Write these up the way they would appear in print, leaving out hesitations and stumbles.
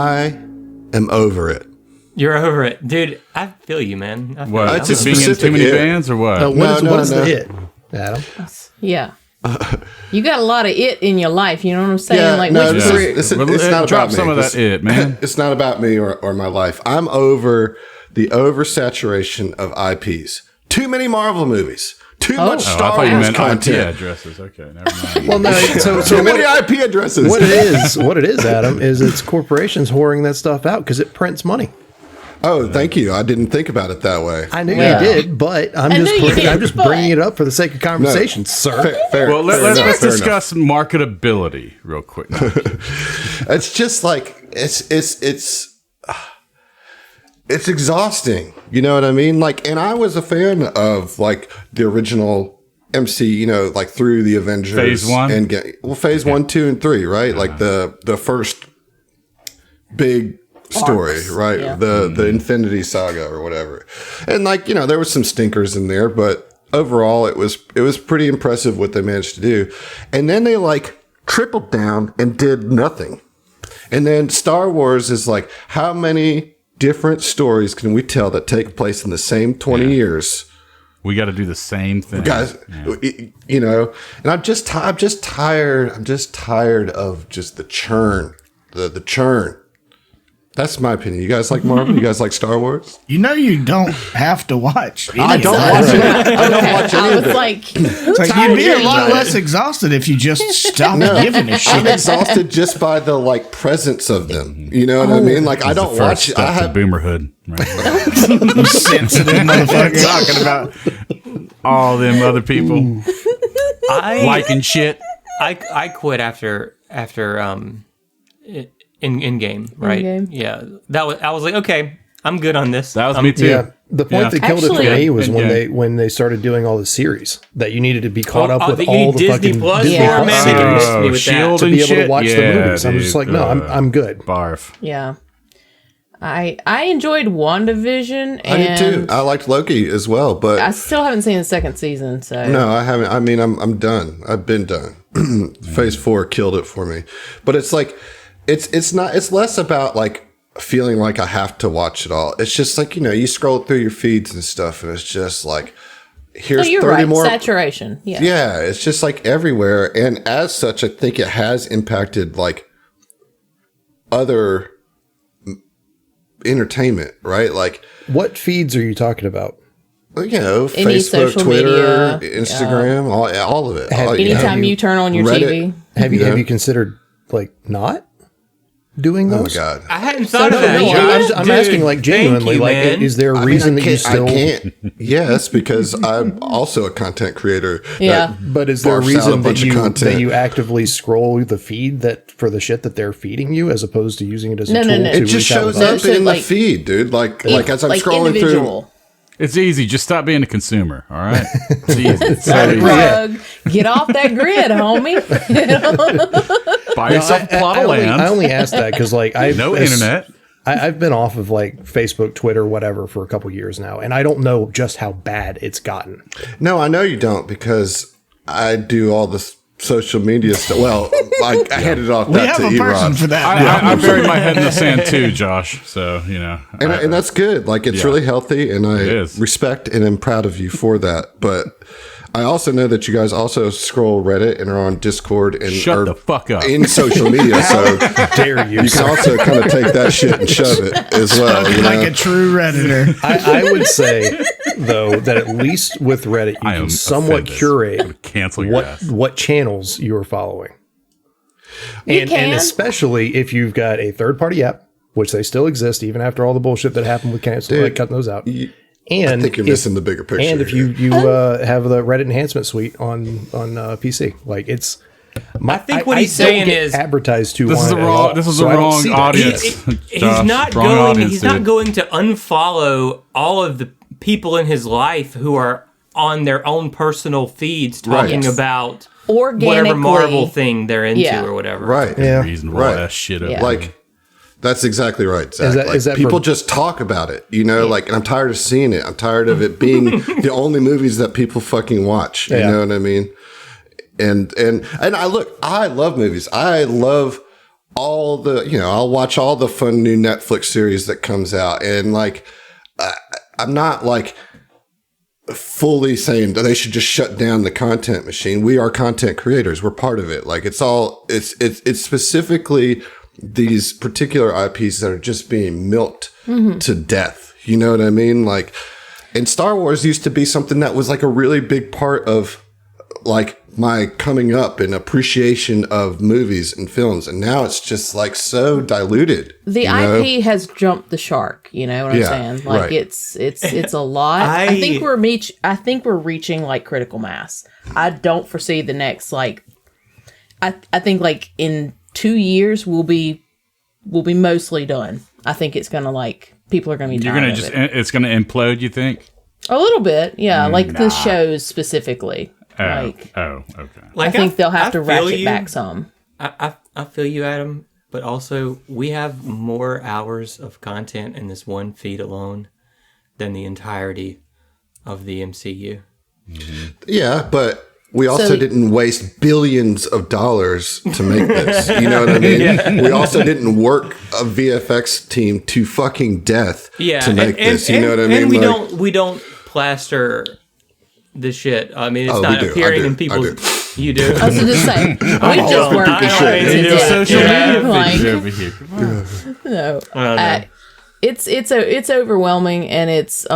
I am over it. You're over it, dude. I feel you, man. What? It's a Being in too many specific bands or what? What is the it, Adam? Yeah. You got a lot of it in your life. You know what I'm saying? Yeah, like, no, which it's not drop about me. some of that it, man. It's not about me or my life. I'm over the oversaturation of IPs. Too many Marvel movies. Too much Star Wars content. IP addresses. Okay, never mind. Well, no. So too many IP addresses. What it is, Adam, is it's corporations whoring that stuff out because it prints money. Oh, thank you. I didn't think about it that way. I knew you did, but I'm just bringing it up for the sake of conversation, sir. Fair. Well, let's discuss marketability real quick. It's just like it's exhausting. You know what I mean? Like, and I was a fan of like the original MC. You know, like through the Avengers Phase 1 and Phase 1, 2, and 3. Right, like the first big story, Arcs. right? Yeah. The Infinity Saga or whatever. And like, you know, there was some stinkers in there, but overall it was pretty impressive what they managed to do. And then they like tripled down and did nothing. And then Star Wars is like, how many different stories can we tell that take place in the same 20 years? We got to do the same thing, guys. You know, and I'm just tired of just the churn, the churn. That's my opinion. You guys like Marvel? You guys like Star Wars? You know you don't have to watch. I don't watch it. I don't watch any of it. It's like you'd be a lot less exhausted if you just stopped giving a shit. I'm exhausted just by the like presence of them. You know what I mean? Like I don't watch it. I have boomerhood. Right? You sensitive motherfucker. Talking about all them other people liking shit. I quit after in game, right? In-game. Yeah, I was like, okay, I'm good on this. That was me too. Yeah, the point that killed it for me was Actually- when they started doing all the series that you needed to be caught up with you all need the Disney fucking Plus Disney Yeah. for, Plus man, they series missed me with Shield that. to be able to shit? watch the Yeah, movies. I'm just dude. like, no, I'm good. Barf. Yeah. I enjoyed WandaVision, I did too. and I liked Loki as well, but I still haven't seen the second season. So no, I haven't. I mean, I'm done. I've been done. Phase 4 killed it for me. But it's like, it's not. It's less about like feeling like I have to watch it all. It's just like, you know, you scroll through your feeds and stuff, and it's just like, here's no, you're 30 right. more. Saturation. Yeah. Yeah, it's just like everywhere, and as such, I think it has impacted like other entertainment, right? Like, What feeds are you talking about? you know, Any Facebook, social Twitter, media, Instagram, all of it. Anytime you turn on your Reddit. TV. Have Yeah. you considered like not doing Oh my those? God. I hadn't thought of that. No, Yeah. I'm Dude, asking like thank genuinely, you, like, man. is there a I mean, reason I that you still? I can't. Yes, because I'm also a content creator. Yeah. But is there a barfs out reason that bunch of content. you actively scroll the feed that for the shit that they're feeding you, as opposed to using it as a No, no, tool no. to It just reach out shows with up others? So, in like, the feed, dude. Like as I'm like scrolling individual. It's easy. Just stop being a consumer. All right. It's easy. It's so Plug. easy. Get off that grid, homie. Buy yourself a plot of land. I only asked that because like internet. I've been off of like Facebook, Twitter, whatever for a couple years now, and I don't know just how bad it's gotten. No, I know you don't because I do all this social media stuff. Well, I handed off We that have to a person Auron. for that. I buried my head in the sand too, Josh. So, you know. And that's good. Like, it's really healthy, and I is. respect and am proud of you for that. But I also know that you guys also scroll Reddit and are on Discord and Shut are the fuck up. in social media. So Dare you? you can also kind of take that shit and shove it as well. You Like know? a true Redditor. I would say though that at least with Reddit you I am can somewhat offended. curate Cancel your ass. what channels you are following, and can. especially if you've got a third party app, which they still exist even after all the bullshit that happened with cancel, like cutting those out. And I think you're missing the bigger picture. And if you have the Reddit enhancement suite on PC, like it's. I think what he's don't saying get is advertised to. This is the on it at wrong. all, This is so the I don't wrong see that. audience. he's Josh. not Wrong going. audience, He's not dude. going to unfollow all of the people in his life who are on their own personal feeds talking Right. about Organically. whatever Marvel thing they're into Yeah. or whatever. right. Yeah. Reasonable Right. ass shit. Over Yeah. Like, that's exactly right, Zach. that- Like, is that people for- just talk about it, you know, like, and I'm tired of seeing it. I'm tired of it being the only movies that people fucking watch. You Yeah. know what I mean? And I love movies. I love all the, I'll watch all the fun new Netflix series that comes out. And like, I'm not like fully saying that they should just shut down the content machine. We are content creators. We're part of it. Like it's specifically these particular IPs that are just being milked to death. You know what I mean? Like, and Star Wars used to be something that was like a really big part of like my coming up and appreciation of movies and films. And now it's just like so diluted. The IP has jumped the shark. You know what I'm saying? Like right. it's a lot. I think we're reaching like critical mass. I don't foresee the next like, I think like in 2 years we'll be mostly done. I think it's gonna like people are gonna be tired of it. It's gonna implode, you think? A little bit, yeah. Like the shows specifically. Okay. Like I think they'll have to ratchet back some. I feel you, Adam, but also we have more hours of content in this one feed alone than the entirety of the MCU. Yeah, but we also didn't waste billions of dollars to make this. You know what I mean? We also didn't work a VFX team to fucking death to make this. You know what I mean? And we don't plaster the shit. I mean, it's not appearing in people's. You do. I was just saying, we just work social media over here. No, it's overwhelming and it's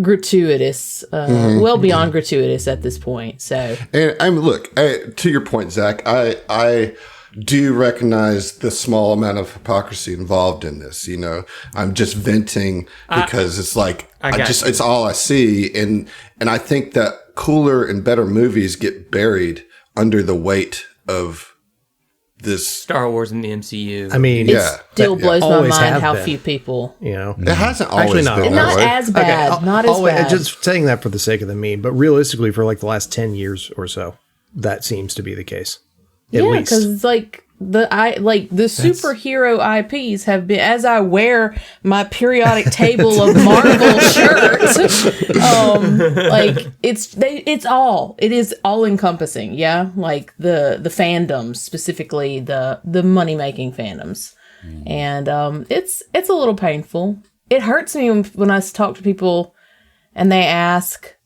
gratuitous, well beyond gratuitous at this point. So, and look, to your point, Zach, I do recognize the small amount of hypocrisy involved in this. You know, I'm just venting because it's like it's all I see, and I think that cooler and better movies get buried under the weight of this Star Wars and the MCU. I mean, it still blows my mind how been. few people. You know, it hasn't always not. been Not that way. as bad. Okay, not as bad. Just saying that for the sake of the meme, but realistically, for like the last 10 years or so, that seems to be the case. At least, because it's like the superhero IPs have been, as I wear my periodic table of Marvel shirts, like it is all encompassing. Yeah, like the fandoms, specifically the money making fandoms, and it's a little painful. It hurts me when I talk to people and they ask,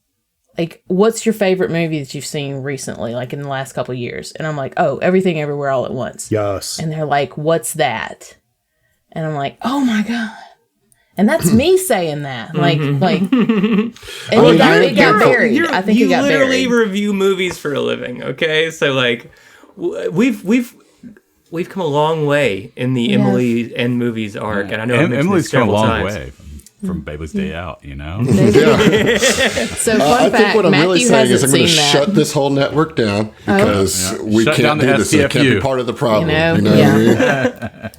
like, what's your favorite movie that you've seen recently, like in the last couple of years? And I'm like, oh, Everything Everywhere All at Once. Yes. And they're like, what's that? And I'm like, oh my God. And that's me saying that. Like, and it got buried. I think it got buried. You literally review movies for a living, okay? So like, we've come a long way in the Emily and movies arc, and I know Emily's come a long way from Baby's Day Out, you know? So fun fact, I think what I'm really Matthew saying is I'm going to that. shut this whole network down because we Shut down can't the do this. It can't be STFU. part of the problem. You know, what I mean?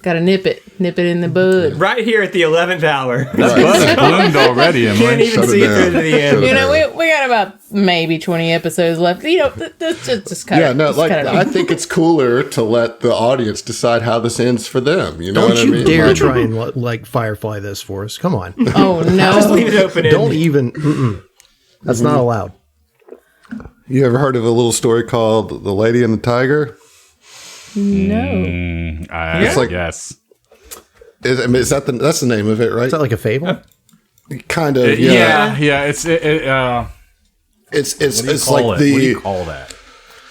Gotta nip it in the bud. Right here at the 11th hour. That buzz bloomed already, Emily. Can't even Shut it see it down. through to the end. You know, we got about maybe 20 episodes left. You know, just kind of. I think it's cooler to let the audience decide how this ends for them. You know don't what you I mean? dare Like, try and like Firefly this for us. Come on. Oh no! Just leave it open. Don't even. That's not allowed. You ever heard of a little story called The Lady and the Tiger? No. It's like- yes. Is that that's the name of it, right? Is that like a fable? Kind of, Yeah. It's It's like what do you the call that?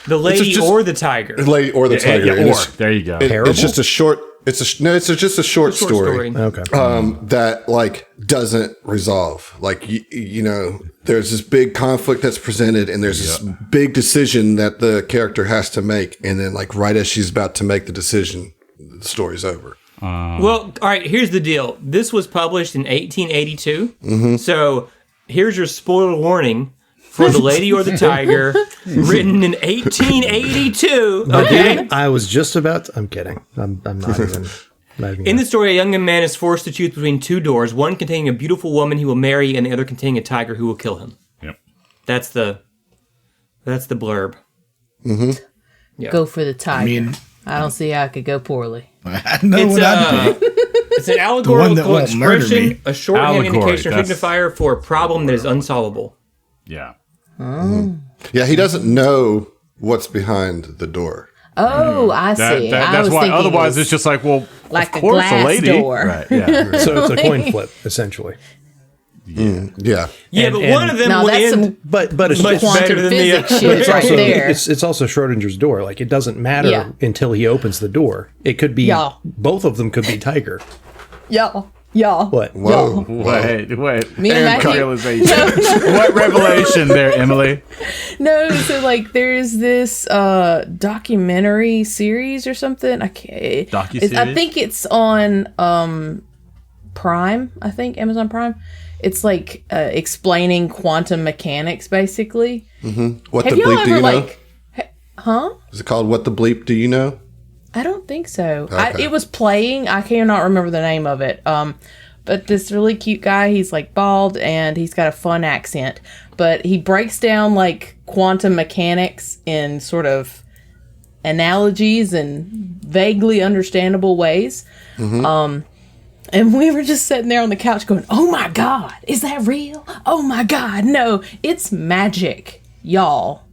The lady just- or the tiger. lady or the tiger. And it's- There you go. it's just a short. It's just a short story. Okay. That like doesn't resolve. Like you know, there's this big conflict that's presented, and there's this big decision that the character has to make, and then like right as she's about to make the decision, the story's over. Well, all right, here's the deal. This was published in 1882. So here's your spoiler warning for The Lady or the Tiger, written in 1882. Okay? I was just about. I'm kidding. I'm not even. In the story, a young man is forced to choose between two doors, one containing a beautiful woman he will marry and the other containing a tiger who will kill him. Yep. That's the blurb. Yeah. Go for the tiger. I don't see how it could go poorly. I know what I'd do. It's an one allegorical that won't murder expression, me. a shorthand Allegory, indication or that's- signifier for a problem that is unsolvable. Yeah. Yeah, he doesn't know what's behind the door. Oh, I see. I That's was why. thinking Otherwise, it was it's just like, well, like of a course, glass a lady. door. Right? Yeah. So it's a coin flip, essentially. Yeah. Yeah, And- but and- one of them No, would that's end. some But it's Much just, better quantum than the physics other. shit it's right also there. it's also Schrodinger's door. Like it doesn't matter Yeah. until he opens the door. It could be Yeah. both of them could be Tiger. Y'all. What? Whoa. Wait. Me and Matthew. Realization. What revelation there, Emily? No, so like there's this documentary series or something. I can't. Docuseries? I think it's on Prime. I think Amazon Prime. It's like explaining quantum mechanics, basically. What Have the y'all bleep do ever you know? like? Huh? Is it called What the Bleep Do You Know? I don't think so. Okay. It was playing. I cannot remember the name of it. But this really cute guy, he's like bald and he's got a fun accent. But he breaks down like quantum mechanics in sort of analogies and vaguely understandable ways. And we were just sitting there on the couch going, "Oh my God, is that real? Oh my God, no, it's magic, y'all.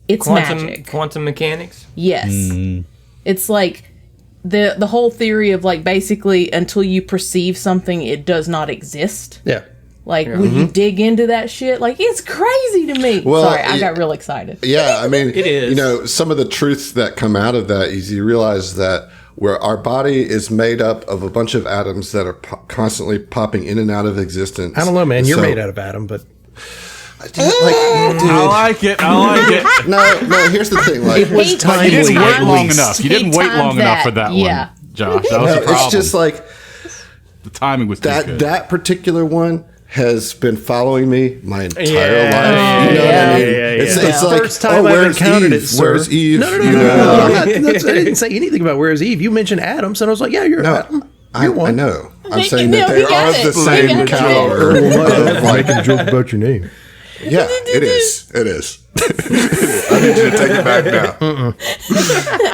It's magic." Quantum mechanics. Yes. It's like the whole theory of like basically until you perceive something, it does not exist. Yeah. Like when you dig into that shit, like it's crazy to me. Well, Sorry, I got real excited. Yeah, I mean, It is. You know, some of the truths that come out of that is you realize that where our body is made up of a bunch of atoms that are constantly popping in and out of existence. I don't know, man. You're So- made out of Adam, but Dude, I like it. no. Here's the thing. Like, He You timed didn't it. wait long enough. You didn't He wait long timed enough for that. that Yeah. one, Josh. That was the problem. it's just like the timing was too good. that particular one has been following me my entire life. You know what yeah. I mean? It's Yeah. like, first time I've where's encountered Eve? it, sir. Where's Eve? No. You know? I'm not, I didn't say anything about where's Eve. You mentioned Adam, so I was like, yeah, you're Adam. I You're one. know. I'm He- saying no, that he they got are it. the He same got it. caliber. of, like, making a joke about your name. yeah, it is. It is. I need you to take it back now.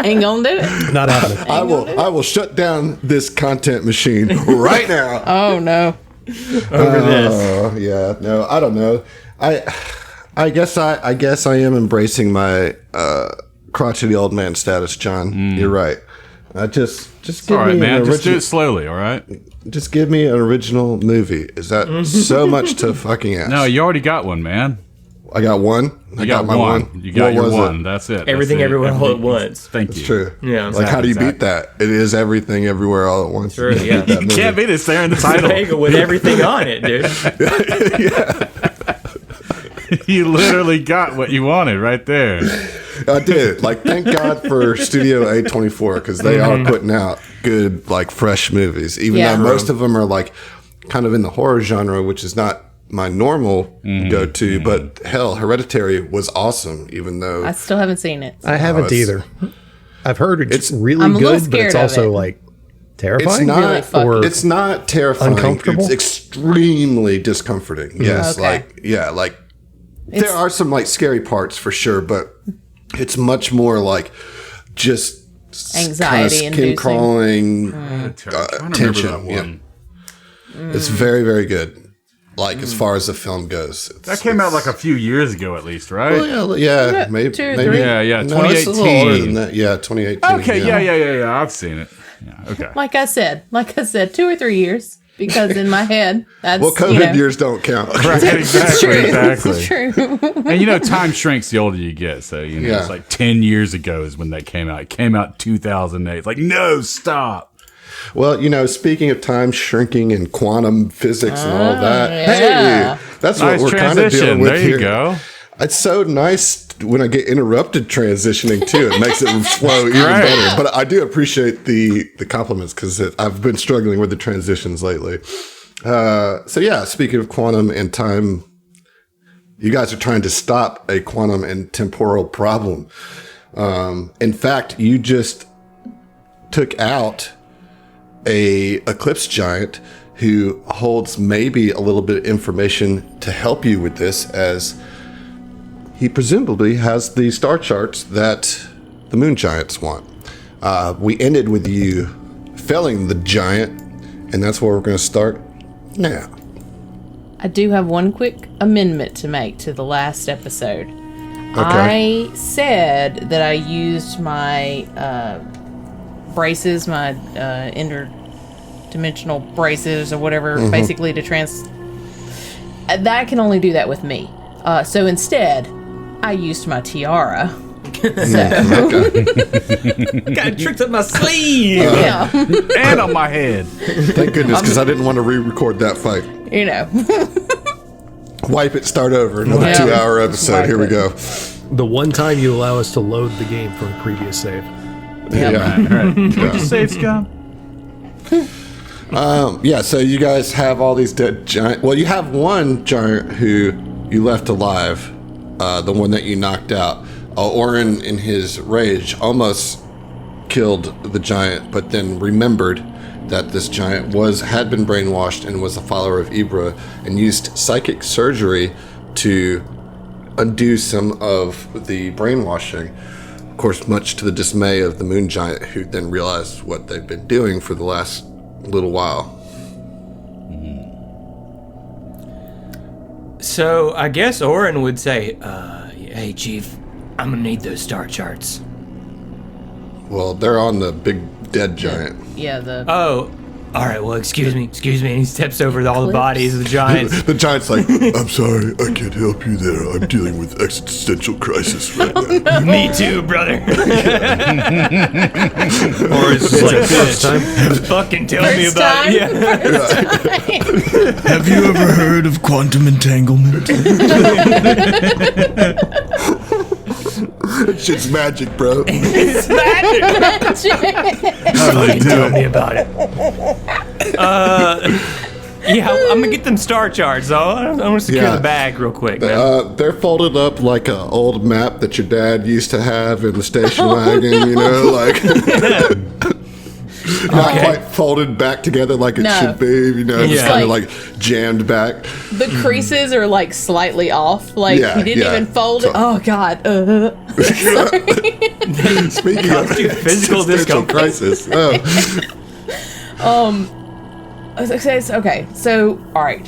Ain't gonna do it. Not happening. I will shut down this content machine right now. Oh no. Over this. Yeah, no, I don't know. I guess I am embracing my crotchety old man status, John. You're right. Just give All right, me man. an Just do original. it slowly, all right? Just give me an original movie. Is that so much to fucking ask? No, you already got one, man. I got one. You got my one. You got What your was one. It? That's it. Everything That's it. everywhere all at once. Thank It's you. true. Yeah. Like, how do you Exactly. beat that? It is everything everywhere all at once. Sure, yeah. Beat that You movie. can't beat it. It's there in the title. Bagel with everything on it, dude. You literally got what you wanted right there. I did. Like, thank God for Studio A24 because they are putting out good, like, fresh movies. Even Yeah. though most of them are like kind of in the horror genre, which is not my normal go-to. But hell, Hereditary was awesome. Even though I still haven't seen it. I haven't it's- either. I've heard it's really I'm a little good, but it's scared of also it. like it's terrifying. not, Really fucking- or it's not terrifying. Uncomfortable? It's extremely discomforting. Yes, Okay. like there are some like scary parts for sure, but it's much more like just Anxiety skin inducing. crawling I'm trying to tension. remember that one. It's very, very good. Like as far as the film goes, That came out like a few years ago, at least, right? yeah, maybe, 2 or maybe. 3? Yeah, No, it's a little 2018. older than that. Yeah, 2018. Okay, yeah. I've seen it. Yeah, okay. Like I said, 2 or 3 years. Because in my head, that's Well, COVID years don't count. Right, exactly, exactly. It's true. And you know, time shrinks the older you get. So, you know, Yeah. it's like 10 years ago is when that came out. It came out in 2008. It's like, no, stop. Well, you know, speaking of time shrinking and quantum physics and all that, yeah. hey, that's Nice what we're kind of transition. dealing with There here. you go. It's so nice when I get interrupted transitioning too. It makes it flow even Right. better. But I do appreciate the compliments because I've been struggling with the transitions lately. So yeah, speaking of quantum and time, you guys are trying to stop a quantum and temporal problem. In fact, you just took out a eclipse giant who holds maybe a little bit of information to help you with this, as he presumably has the star charts that the moon giants want. We ended with you felling the giant, and that's where we're going to start now. I do have one quick amendment to make to the last episode. I said that I used my braces, my interdimensional braces or whatever, basically to that I can only do that with me. So instead, I used my tiara. Got tricks up my sleeve. Yeah, And on my head. Thank goodness, because I didn't want to re-record that fight. you know. Wipe it, start over. Another Yeah. 2-hour episode. Here we go. The one time you allow us to load the game from a previous save. Yeah. Right. Save scum. Yeah, so you guys have all these dead giant. Well, you have one giant who you left alive, the one that you knocked out. Auron, in his rage, almost killed the giant, but then remembered that this giant had been brainwashed and was a follower of Ibra, and used psychic surgery to undo some of the brainwashing. Of course, much to the dismay of the moon giant, who then realized what they've been doing for the last little while. So I guess Auron would say, "Hey, Chief, I'm gonna need those star charts." Well, they're on the big dead giant. Yeah, the Oh, all right. Well, excuse me. And he steps over all the bodies of the giants. The giant's like, I'm sorry, I can't help you there. I'm dealing with existential crisis right now. Me too, brother. Or it's just like this. Fucking tell me first about time. it. Yeah. Have you ever heard of quantum entanglement? Shit's magic, bro. It's magic. Fucking tell me about it. Yeah, I'm gonna get them star charts. So I'm gonna secure Yeah. the bag real quick. Man. They're folded up like an old map that your dad used to have in the station wagon, you know, like not quite folded back together like it No. should be, you know, just Yeah. kind of like jammed back. The creases are like slightly off. Like Yeah, he didn't yeah. even fold it. So- Oh God. Speaking of physical existential discomfort. crisis, Okay. So all right,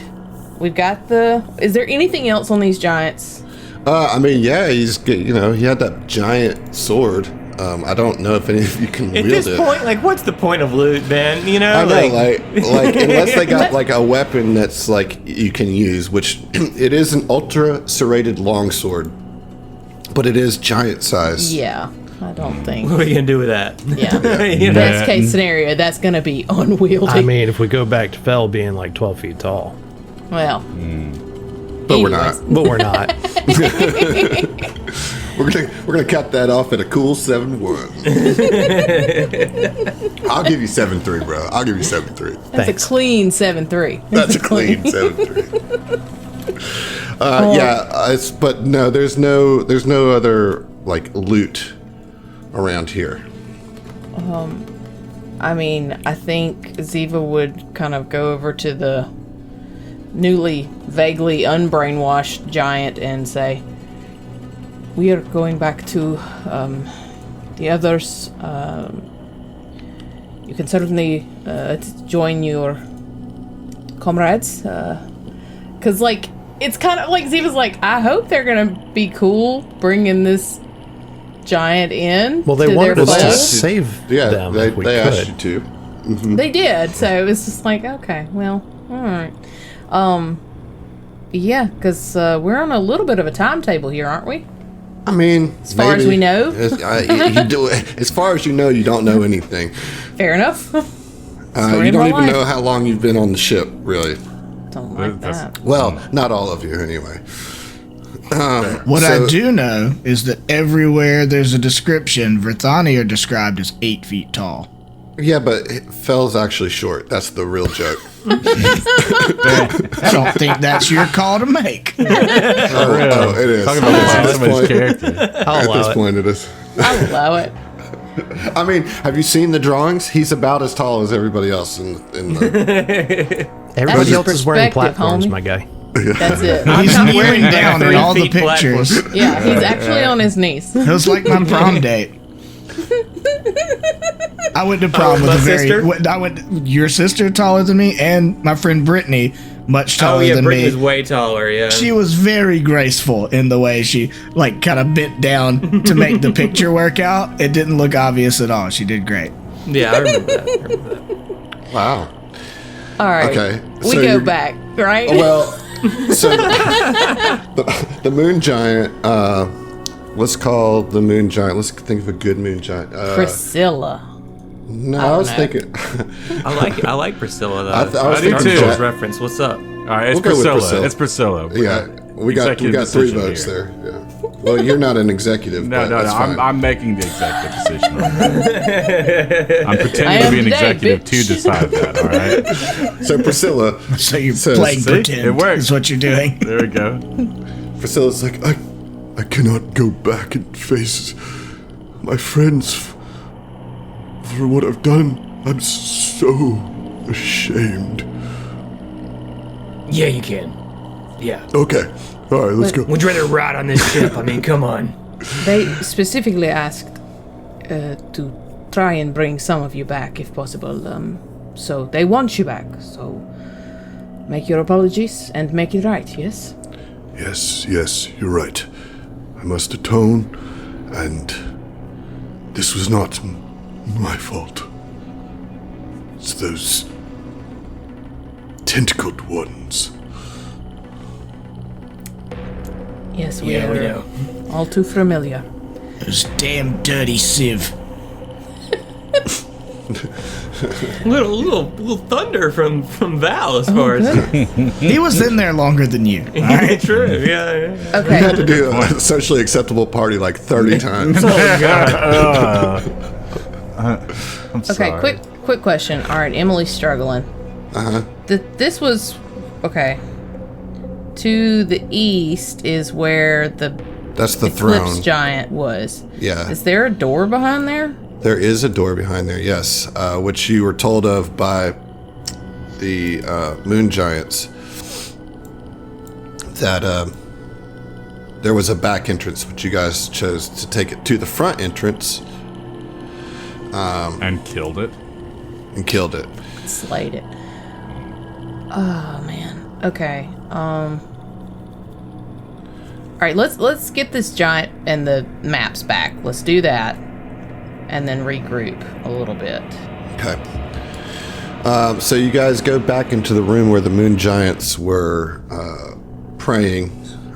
we've got the. Is there anything else on these giants? I mean, yeah, he had that giant sword. I don't know if any of you can At wield this it. point, like, what's the point of loot, Ben? You know, I know, like unless they got like a weapon that's like you can use, which it is an ultra serrated longsword, but it is giant size. Yeah, I don't think. what are you gonna do with that? Yeah. You know? Best case scenario, that's gonna be unwieldy. I mean, if we go back to Fell being like 12 feet tall. well, But we're anyways. not. But we're not. We're gonna cut that off at a cool 7-1. I'll give you 7-3, bro. I'll give you 7-3. That's Thanks. a clean 7-3. That's a clean 7-3. But no, there's no other like loot around here. I mean, I think Ziva would kind of go over to the newly, vaguely unbrainwashed giant and say, "We are going back to the others. You can certainly join your comrades." Because, like, it's kind of like Ziva's like, I hope they're going to be cool bringing this giant in. Well, they to wanted their us to fold. save Yeah, them they if we asked could. you to. They did, so it was just like, okay, well, all right. Yeah, because we're on a little bit of a timetable here, aren't we? I mean, as far as we know. As far as you know, you don't know anything. Fair enough. You Story of don't my even life. know how long you've been on the ship, really. Don't like That's- that. Well, not all of you, anyway. What So- I do know is that everywhere there's a description, Verthani are described as 8 feet tall. Yeah, but Fell's actually short. That's the real joke. I don't think that's your call to make. Oh, it is. Talking about At this somebody's point- character. I'll At allow this it. point, it is. I'll allow it. I mean, have you seen the drawings? He's about as tall as everybody else in the. Everybody That's else is wearing perspective, platforms, homie. my guy. That's it. He's not kneeling wearing down in 3 all the feet pictures. platforms. Yeah, he's actually on his knees. It was like my prom date. I went to prom with my a sister? your sister taller than me, and my friend Brittany much taller Oh yeah, than Brittany me. was way taller. Yeah. She was very graceful in the way she like kind of bent down to make the picture work out. It didn't look obvious at all. She did great. Yeah, I remember that. Wow. All right. Okay. We so go you're- back, right? Well, so the moon giant. Let's call the moon giant. Let's think of a good moon giant. Priscilla. No, I was know. thinking. I like Priscilla though. I was I do thinking too. Jack- Reference. What's up? All right, it's We'll go with Priscilla. Priscilla. It's Priscilla. Yeah, we got Executive 3 decision votes here. there. Yeah. Well, you're not an executive. No, but no, that's no. fine. I'm making the executive decision. All right? I'm I pretending to am be an today, executive bitch. to decide that. All right. So Priscilla, So you're says- playing See? pretend. It worked. Is what you're doing. There we go. Priscilla's like, I cannot go back and face my friends for what I've done. I'm so ashamed. Yeah, you can. Yeah. Okay, all right, let's go. Would you rather ride on this ship? I mean, come on. They specifically asked to try and bring some of you back if possible. So they want you back. So make your apologies and make it right, yes? Yes, you're right. I must atone, and this was not my fault. It's those tentacled ones. Yes, we Yeah, are we know. all too familiar. Those damn dirty sieve. Little thunder from Val as far as He was in there longer than you. All right. true. Yeah. You Okay. had to do a socially acceptable party like 30 times. I'm Okay, sorry. quick question. All right, Emily's struggling. This was okay. To the east is where the That's the Eclipse throne. Giant was. Yeah. Is there a door behind there? There is a door behind there, yes, which you were told of by the moon giants. That there was a back entrance, but you guys chose to take it to the front entrance And killed it. and killed it. Slayed it. Oh man. Okay. All right, let's get this giant and the maps back. Let's do that, and then regroup a little bit. Okay. So you guys go back into the room where the moon giants were praying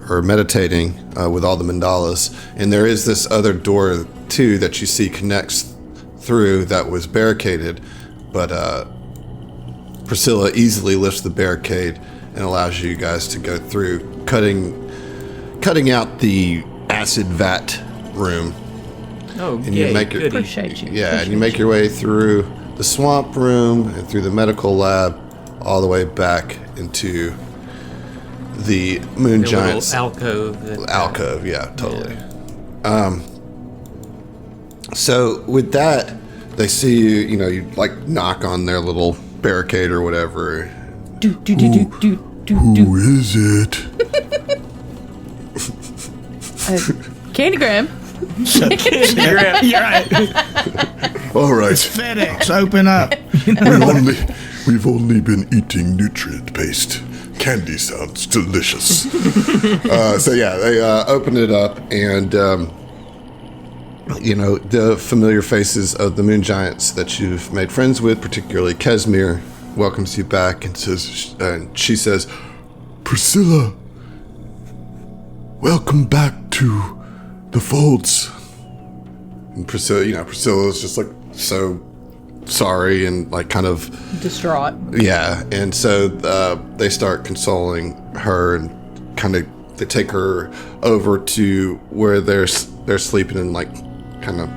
or meditating with all the mandalas, and there is this other door too that you see connects through that was barricaded, but Priscilla easily lifts the barricade and allows you guys to go through, cutting out the acid vat room. Oh, And yeah. you make it- Appreciate you. Yeah, and you make your way through the swamp room and through the medical lab, all the way back into the moon giants alcove. alcove. Yeah, totally. So with that, they see you. You know, you like knock on their little barricade or whatever. Do do do do do do Who do. is it? Candygram. You're right. All right. FedEx, open up. We've only been eating nutrient-based candy. Sounds delicious. So yeah, they open it up, and you know the familiar faces of the moon giants that you've made friends with, particularly Kesmir, welcomes you back and says, and she says, "Priscilla, welcome back to the folds." And Priscilla's just like so sorry and like kind of Distraught. yeah, and so they start consoling her and kind of they take her over to where they're sleeping and like kind of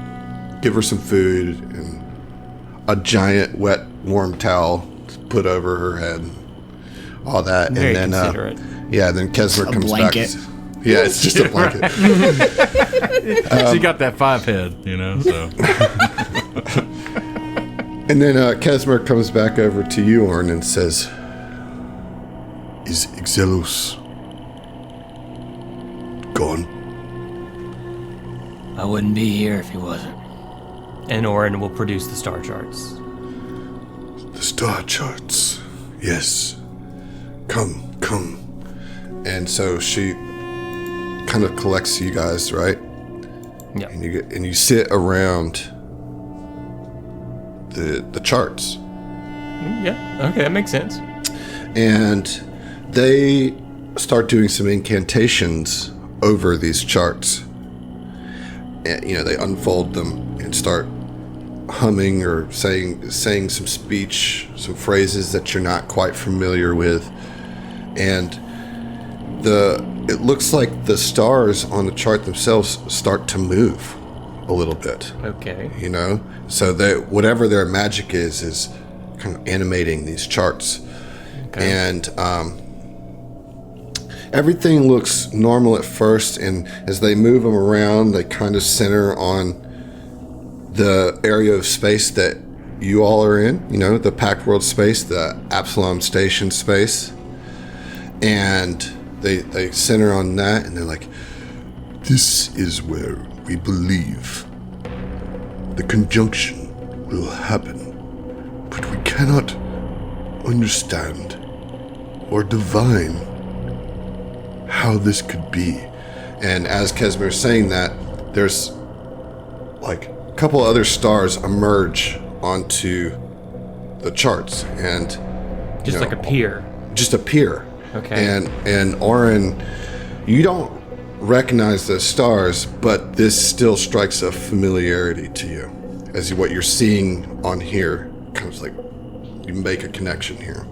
give her some food and a giant wet warm towel to put over her head, all that, Very and then considerate. then Kesmer comes blanket. back. Yeah, it's just a blanket. She got that 5 head, you know, so. And then Kesmer comes back over to you, Auron, and says, "Is Ixelos gone?" I wouldn't be here if he wasn't. And Auron will produce the star charts. The star charts. Yes. come. And so she kind of collects you guys, right? Yeah. And you sit around the charts. Yeah. Okay, that makes sense. And they start doing some incantations over these charts. And, they unfold them and start humming or saying some speech, some phrases that you're not quite familiar with. And it looks like the stars on the chart themselves start to move a little bit. Okay. So that whatever their magic is kind of animating these charts. Okay. And everything looks normal at first, and as they move them around, they kind of center on the area of space that you all are in, the Pact World space, the Absalom Station space. And they center on that, and they're like, this is where we believe the conjunction will happen, but we cannot understand or divine how this could be. And as Kesmer's saying that, there's like a couple other stars emerge onto the charts, and Just like appear. just appear. Okay. And Auron, you don't recognize those stars, but this still strikes a familiarity to you, as what you're seeing on here kind of like you make a connection here.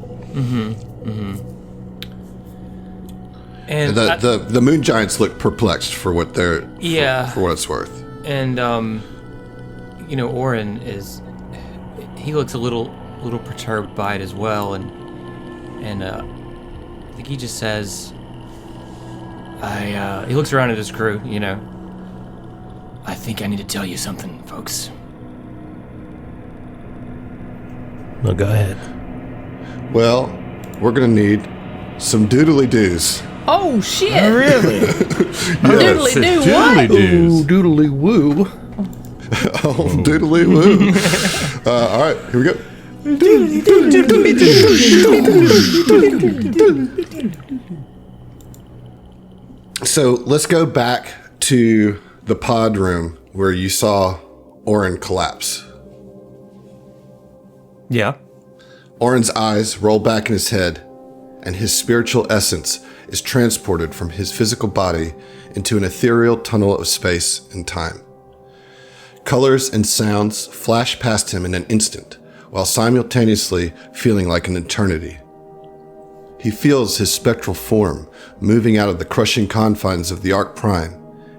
And the moon giants look perplexed for what they're for what it's worth. And Auron he looks a little perturbed by it as well, and I think he just says, he looks around at his crew, I think I need to tell you something, folks. No, go ahead. Well, we're gonna need some doodly-doos. Oh shit! Really? Doodly do what? Ooh, doodly woo. Oh, doodly-woo. All right, here we go. So let's go back to the pod room where you saw Auron collapse. Yeah. Auron's eyes roll back in his head, and his spiritual essence is transported from his physical body into an ethereal tunnel of space and time. Colors and sounds flash past him in an instant, while simultaneously feeling like an eternity. He feels his spectral form moving out of the crushing confines of the Ark Prime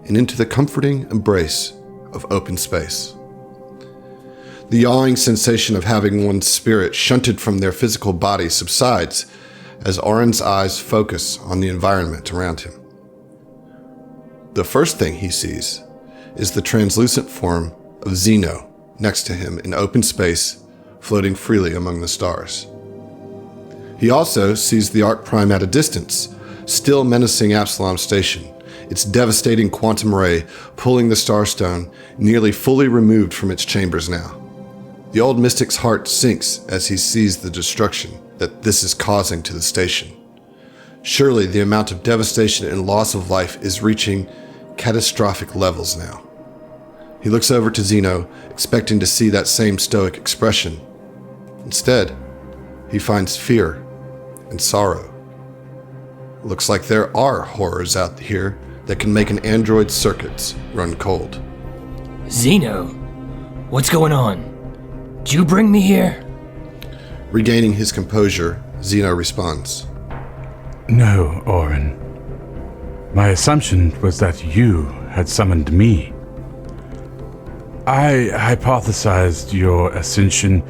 and into the comforting embrace of open space. The yawing sensation of having one's spirit shunted from their physical body subsides as Auron's eyes focus on the environment around him. The first thing he sees is the translucent form of Zeno next to him in open space, floating freely among the stars. He also sees the Ark Prime at a distance, still menacing Absalom Station, its devastating quantum ray pulling the Starstone nearly fully removed from its chambers now. The old mystic's heart sinks as he sees the destruction that this is causing to the station. Surely the amount of devastation and loss of life is reaching catastrophic levels now. He looks over to Zeno, expecting to see that same stoic expression. Instead, he finds fear and sorrow. Looks like there are horrors out here that can make an android's circuits run cold. Zeno, what's going on? Did you bring me here? Regaining his composure, Zeno responds. No, Auron. My assumption was that you had summoned me. I hypothesized your ascension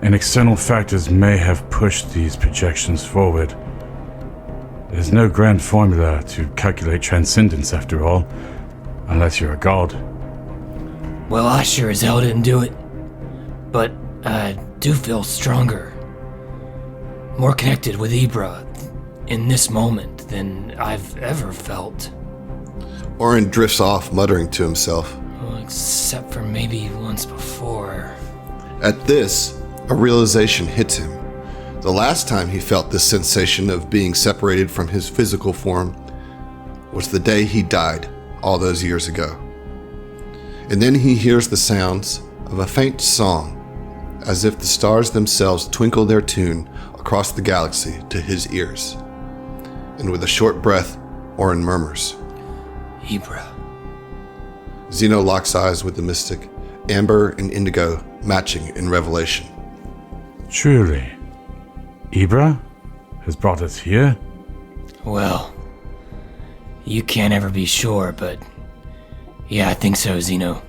and external factors may have pushed these projections forward. There's no grand formula to calculate transcendence, after all, unless you're a god. Well, I sure as hell didn't do it. But I do feel stronger. More connected with Ibra in this moment than I've ever felt. Auron drifts off, muttering to himself. Well, except for maybe once before. At this, a realization hits him. The last time he felt this sensation of being separated from his physical form was the day he died all those years ago. And then he hears the sounds of a faint song, as if the stars themselves twinkle their tune across the galaxy to his ears. And with a short breath, Auron murmurs, Ibra. Zeno locks eyes with the mystic, amber and indigo matching in revelation. Truly, Ibra has brought us here? Well, you can't ever be sure, but yeah, I think so, Zeno.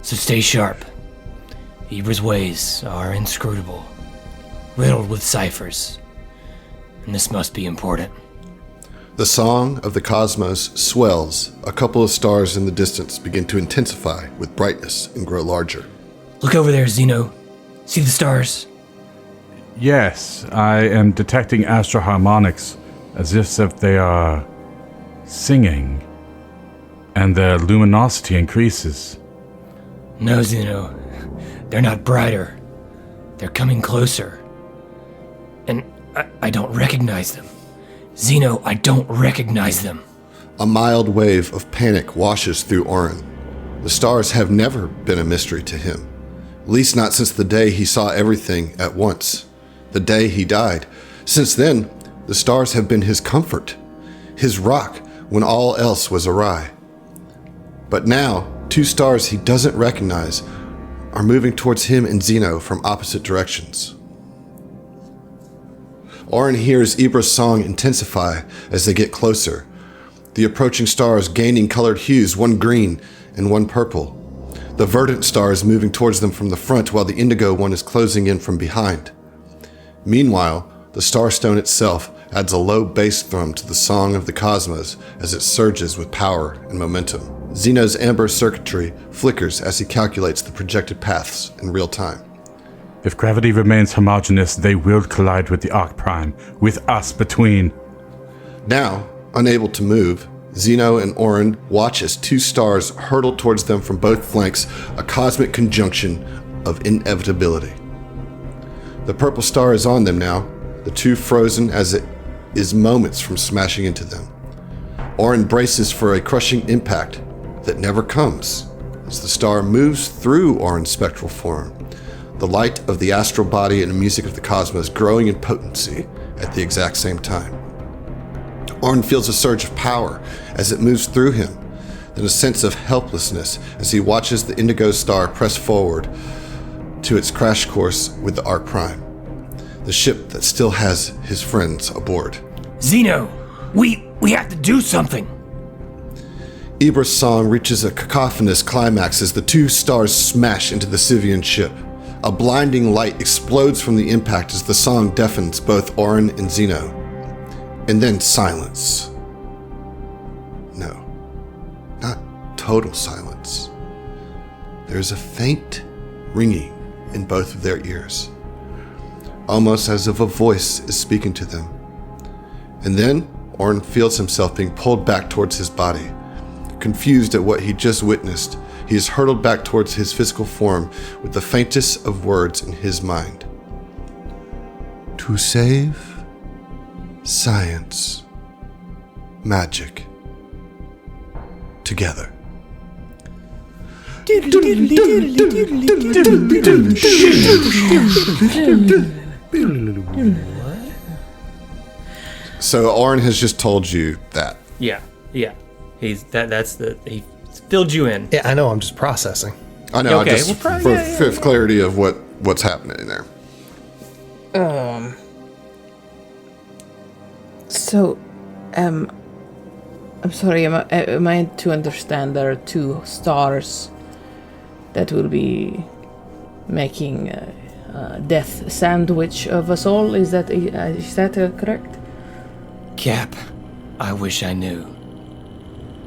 So stay sharp. Ibra's ways are inscrutable, riddled with ciphers, and this must be important. The song of the cosmos swells. A couple of stars in the distance begin to intensify with brightness and grow larger. Look over there, Zeno. See the stars? Yes, I am detecting astroharmonics as if they are singing, and their luminosity increases. No, Zeno. They're not brighter. They're coming closer. And I don't recognize them. Zeno, I don't recognize them. A mild wave of panic washes through Auron. The stars have never been a mystery to him, at least not since the day he saw everything at once, the day he died. Since then, the stars have been his comfort, his rock when all else was awry. But now, two stars he doesn't recognize are moving towards him and Zeno from opposite directions. Auron hears Ibra's song intensify as they get closer, the approaching stars gaining colored hues, one green and one purple. The verdant star is moving towards them from the front, while the indigo one is closing in from behind. Meanwhile, the starstone itself adds a low bass thrum to the song of the cosmos as it surges with power and momentum. Zeno's amber circuitry flickers as he calculates the projected paths in real time. If gravity remains homogeneous, they will collide with the Ark Prime, with us between. Now, unable to move, Zeno and Auron watch as two stars hurtle towards them from both flanks, a cosmic conjunction of inevitability. The purple star is on them now, the two frozen as it is moments from smashing into them. Auron braces for a crushing impact that never comes as the star moves through Auron's spectral form, the light of the astral body and the music of the cosmos growing in potency at the exact same time. Auron feels a surge of power as it moves through him, then a sense of helplessness as he watches the indigo star press forward to its crash course with the Ark Prime, the ship that still has his friends aboard. Zeno, we have to do something. Ibra's song reaches a cacophonous climax as the two stars smash into the Sivian ship. A blinding light explodes from the impact as the song deafens both Auron and Zeno. And then silence. No, not total silence. There's a faint ringing in both of their ears, almost as if a voice is speaking to them. And then Auron feels himself being pulled back towards his body. Confused at what he just witnessed, he is hurtled back towards his physical form with the faintest of words in his mind. To save science, magic, together. So Auron has just told you that. Yeah. He filled you in. Yeah, I know. I'm just processing. I know. Okay, I just for clarity of what's happening in there. So, I'm sorry. Am I to understand there are two stars that will be making a death sandwich of us all? Is that correct? Cap, I wish I knew.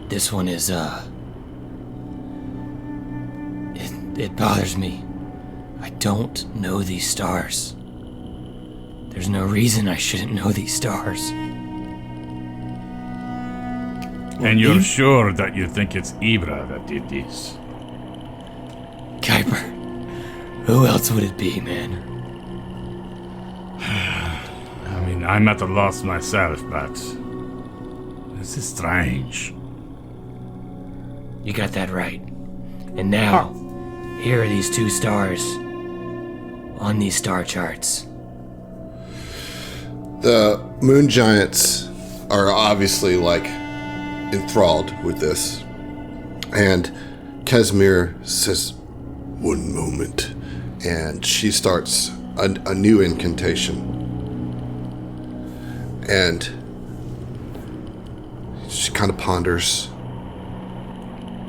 This one is, It bothers me. I don't know these stars. There's no reason I shouldn't know these stars. And you're sure that you think it's Ibra that did this? Kuiper, who else would it be, man? I'm at a loss myself, but this is strange. You got that right. And now, here are these 2 stars on these star charts. The moon giants are obviously like enthralled with this. And Casimir says, "One moment." And she starts a new incantation. And she kind of ponders,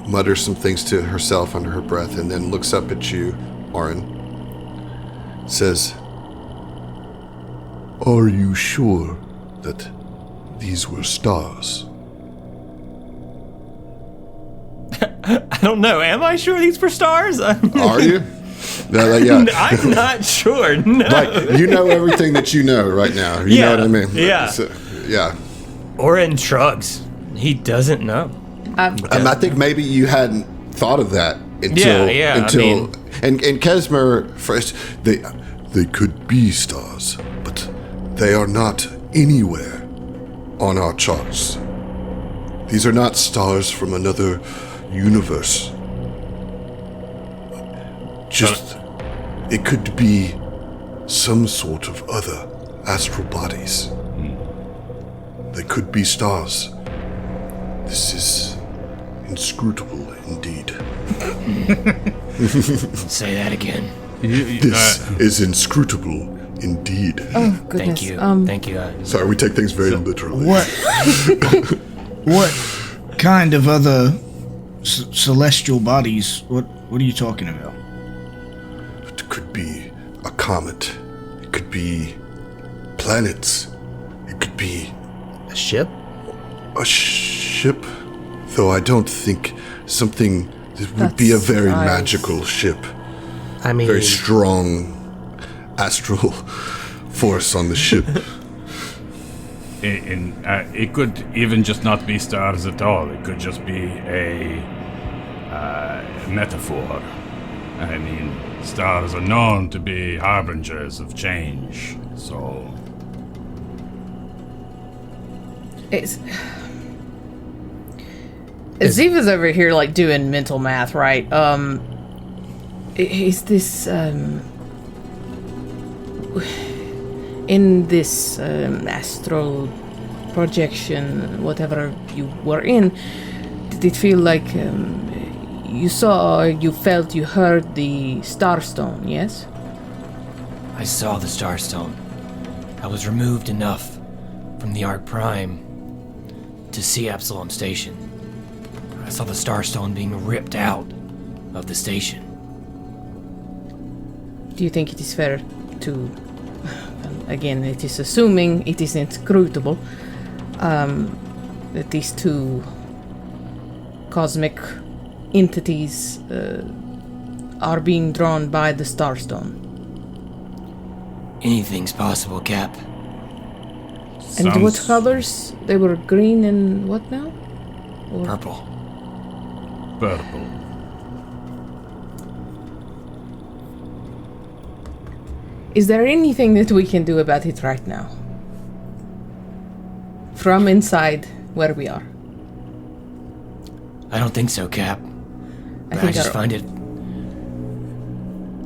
mutters some things to herself under her breath, and then looks up at you, Auron. Says, "Are you sure that these were stars?" I don't know. Am I sure these were stars? Are you? Yeah. I'm not sure. No. Like, you know everything that you know right now. You know what I mean? Yeah. So, yeah. Auron shrugs. He doesn't know. I think maybe you hadn't thought of that until and Casimir first. They could be stars, but they are not anywhere on our charts. These are not stars from another universe. Just, it could be some sort of other astral bodies. They could be stars. This is inscrutable indeed. Say that again. This is inscrutable indeed. Oh, goodness. Thank you. Thank you. Sorry, we take things very literally. What kind of other celestial bodies? What are you talking about? It could be a comet. It could be planets. It could be A ship? a ship, though I don't think something that would be a That's very nice. magical ship. I mean, Very strong astral force on the ship. It could even just not be stars at all. It could just be a metaphor. I mean, stars are known to be harbingers of change, so... It's Ziva's over here like doing mental math, right? Is this in this astral projection, whatever you were in, did it feel like you saw, you felt, you heard the Starstone, yes? I saw the Starstone. I was removed enough from the Ark Prime to see Absalom Station. I saw the Starstone being ripped out of the station. Do you think it is fair to, again, it is assuming it is inscrutable, that these 2 cosmic entities are being drawn by the Starstone? Anything's possible, Cap. And what colors? They were green and what now? Purple. Purple. Is there anything that we can do about it right now? From inside where we are? I don't think so, Cap. I I think just find it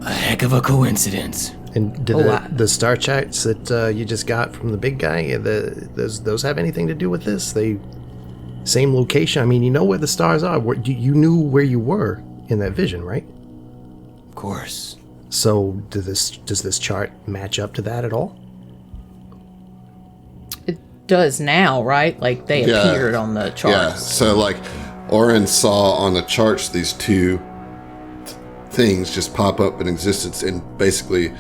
a heck of a coincidence. and did Oh, wow. the star charts that you just got from the big guy, those have anything to do with this? They same location. I mean, you know where the stars are. You knew where you were in that vision, right? Of course. So does this chart match up to that at all? It does now, right? Like they Yeah. appeared on the charts. Yeah, so like Auron saw on the charts these 2 things just pop up in existence and basically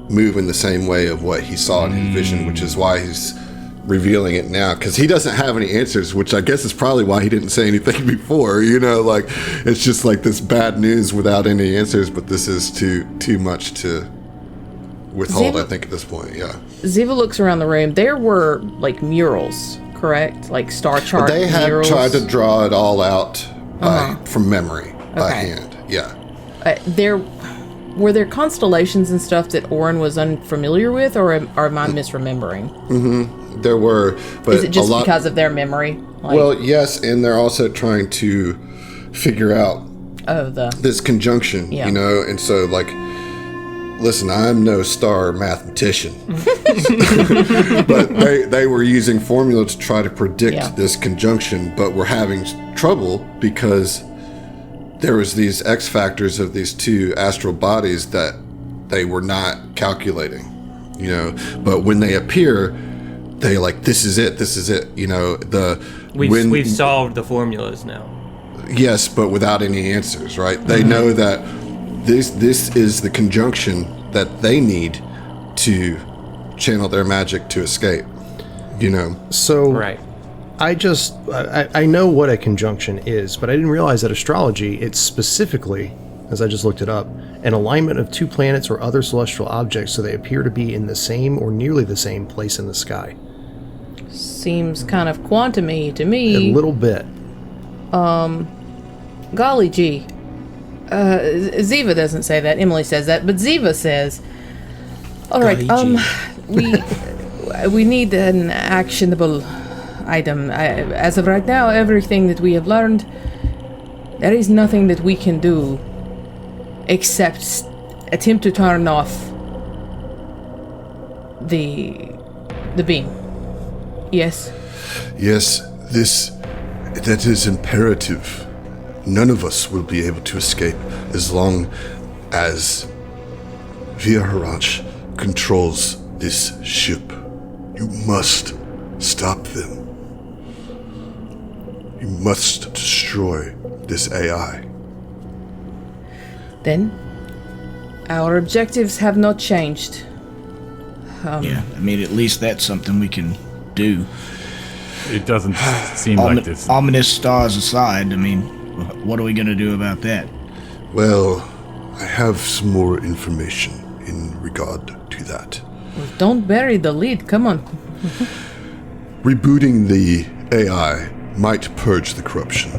move in the same way of what he saw in his vision, which is why he's revealing it now, because he doesn't have any answers, which I guess is probably why he didn't say anything before. You know, like it's just like this bad news without any answers, but this is too much to withhold, I think, at this point. Yeah. Ziva looks around the room. There were like murals, correct? Like star chart They had murals. tried to draw it all out from memory by Okay. hand. Yeah. were there constellations and stuff that Auron was unfamiliar with, or am I misremembering? There were, but Is it just a lot, because of their memory? Like, well, yes, and they're also trying to figure out this conjunction, Yeah. you know, and so like, listen, I'm no star mathematician, but they were using formula to try to predict this conjunction, but we're having trouble because there was these X factors of these two astral bodies that they were not calculating, you know, but when they appear, they like, this is it, you know, We've solved the formulas now. Yes, but without any answers, right? They know that this is the conjunction that they need to channel their magic to escape, you know? So Right. I know what a conjunction is, but I didn't realize that astrology, it's specifically, as I just looked it up, an alignment of two planets or other celestial objects so they appear to be in the same or nearly the same place in the sky. seems kind of quantum-y to A me. little bit. Golly gee. Ziva doesn't say that. Emily says that, but Ziva says, all right, we need an actionable item. As of right now, everything that we have learned, there is nothing that we can do except attempt to turn off the beam. Yes? Yes, that is imperative. None of us will be able to escape as long as Viharaj controls this ship. You must stop them. You must destroy this AI. Then, our objectives have not changed. Yeah, I mean, at least that's something we can do. It doesn't seem like this. Ominous stars aside, I mean, what are we going to do about that? Well, I have some more information in regard to that. Don't bury the lead, come on. Rebooting the AI might purge the corruption.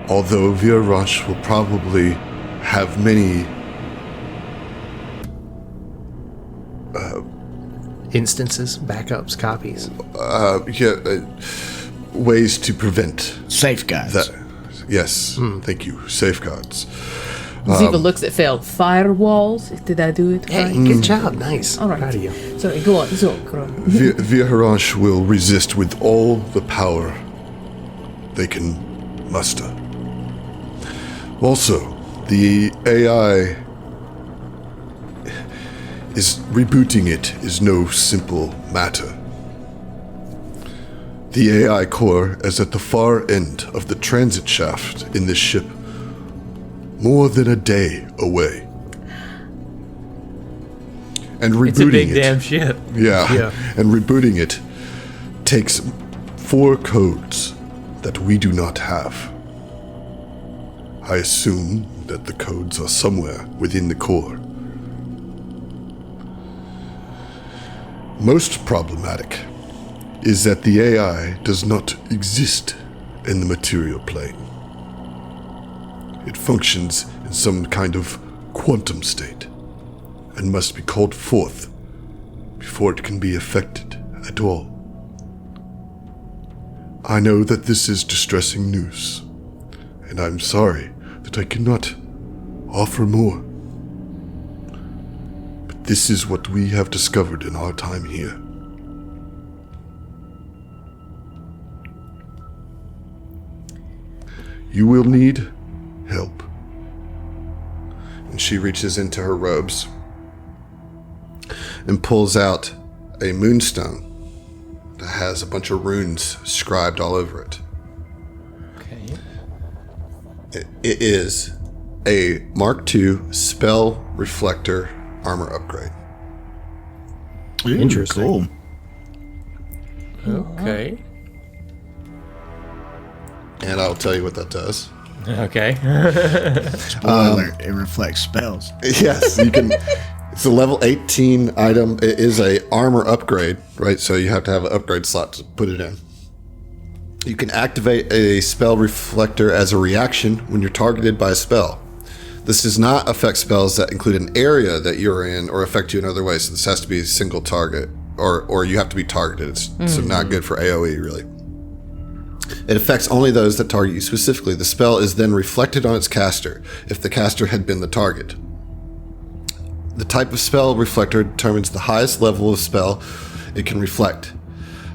Although Viharaj will probably have many Instances, backups, copies. Ways to prevent Safeguards. that. Yes, thank you. Safeguards. Ziva looks at Phil. Firewalls? Did I do it Hey, right? good job. Nice. All right. Proud of you. Sorry, go on. Viharaj will resist with all the power they can muster. Also, the AI is rebooting it is no simple matter. The AI core is at the far end of the transit shaft in this ship, more than a day away. And rebooting It's a big it, damn ship. yeah, and rebooting it takes 4 codes that we do not have. I assume that the codes are somewhere within the core. Most problematic is that the AI does not exist in the material plane. It functions in some kind of quantum state and must be called forth before it can be affected at all. I know that this is distressing news, and I'm sorry that I cannot offer more. But this is what we have discovered in our time here. You will need help. And she reaches into her robes and pulls out a moonstone that has a bunch of runes scribed all over it. Okay. It is a Mark II spell reflector armor upgrade. Interesting. Cool. Okay. And I'll tell you what that does. Okay. Spoiler, it reflects spells. Yes, you can. It's a level 18 item. It is a armor upgrade, right? So you have to have an upgrade slot to put it in. You can activate a spell reflector as a reaction when you're targeted by a spell. This does not affect spells that include an area that you're in or affect you in other ways. So this has to be a single target, or you have to be targeted. It's so not good for AoE, really. It affects only those that target you specifically. The spell is then reflected on its caster, if the caster had been the target. The type of spell reflector determines the highest level of spell it can reflect.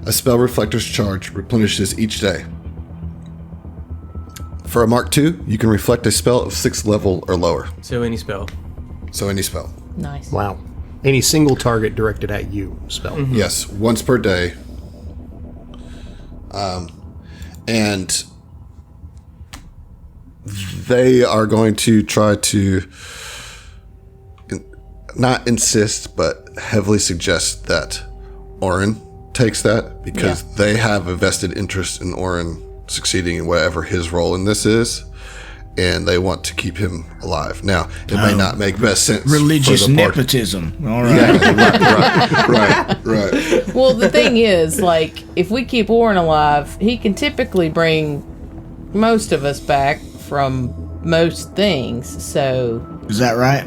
A spell reflector's charge replenishes each day. For a Mark II, you can reflect a spell of 6th level or lower. So any spell. So any spell. Nice. Wow. Any single target directed at you spell. Yes, once per day. And they are going to try to not insist, but heavily suggest that Auron takes that because they have a vested interest in Auron succeeding in whatever his role in this is, and they want to keep him alive. Now, it may not make best sense. Religious for the party. nepotism. All right. Yeah, right. Well, the thing is, like, if we keep Auron alive, he can typically bring most of us back from most things. So Is that right?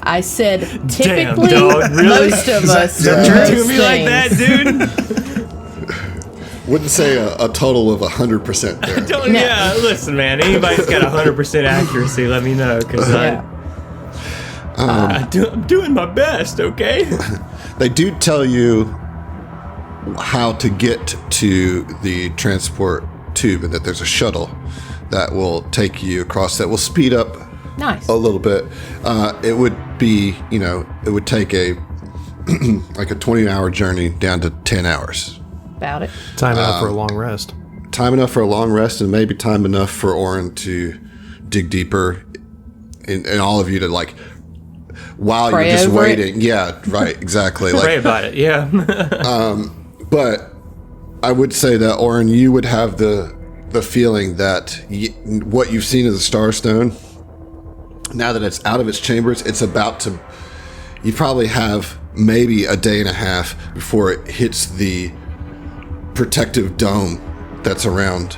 I said Damn, typically dog, really? most of us. Don't from do most me like that, things. Wouldn't say a total of 100% there. Don't, yeah, listen, man. Anybody's got 100% accuracy, let me know, because Yeah. I'm doing my best, okay? They do tell you how to get to the transport tube, and that there's a shuttle that will take you across, that will speed up Nice. a little bit. It would be, it would take a like a 20-hour journey down to 10 hours. About it. Time enough for a long rest. Time enough for a long rest, and maybe time enough for Auron to dig deeper, and all of you to, like, while Pray you're just over it. waiting. Yeah, right, exactly. Pray Like, about it, yeah. but I would say that Auron, you would have the feeling that what you've seen as the Starstone, now that it's out of its chambers, it's about to. You probably have maybe a day and a half before it hits the protective dome that's around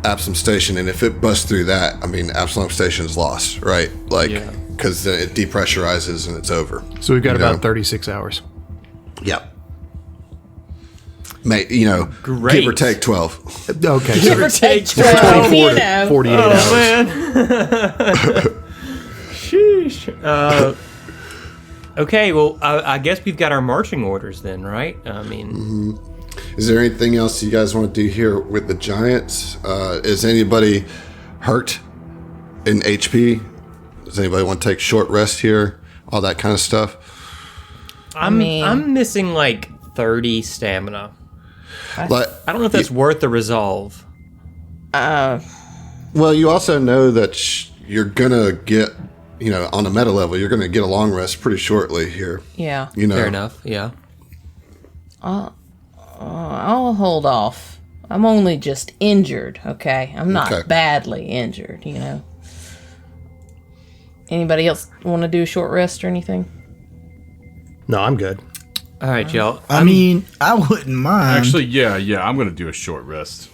Absalom Station, and if it busts through that, I mean, Absalom Station is lost, right? Like, because it depressurizes and it's over. So we've got about 36 hours. Yep. Great. Great. Give or take 12. Okay. Give or take 12, 24 to 48 hours. Oh, man. Sheesh. Okay, well, I guess we've got our marching orders then, right? I mean... Is there anything else you guys want to do here with the Giants? Is anybody hurt in HP? Does anybody want to take short rest here? All that kind of stuff? I'm missing like 30 stamina. Like, I don't know if that's worth the resolve. well, you also know that you're going to get, on a meta level, you're going to get a long rest pretty shortly here. Yeah. Fair enough, yeah. I'll hold off. I'm only just injured, okay? I'm not Okay. badly injured, Anybody else want to do a short rest or anything? No, I'm good. All right, y'all. I mean, I wouldn't mind. Actually, yeah, I'm going to do a short rest.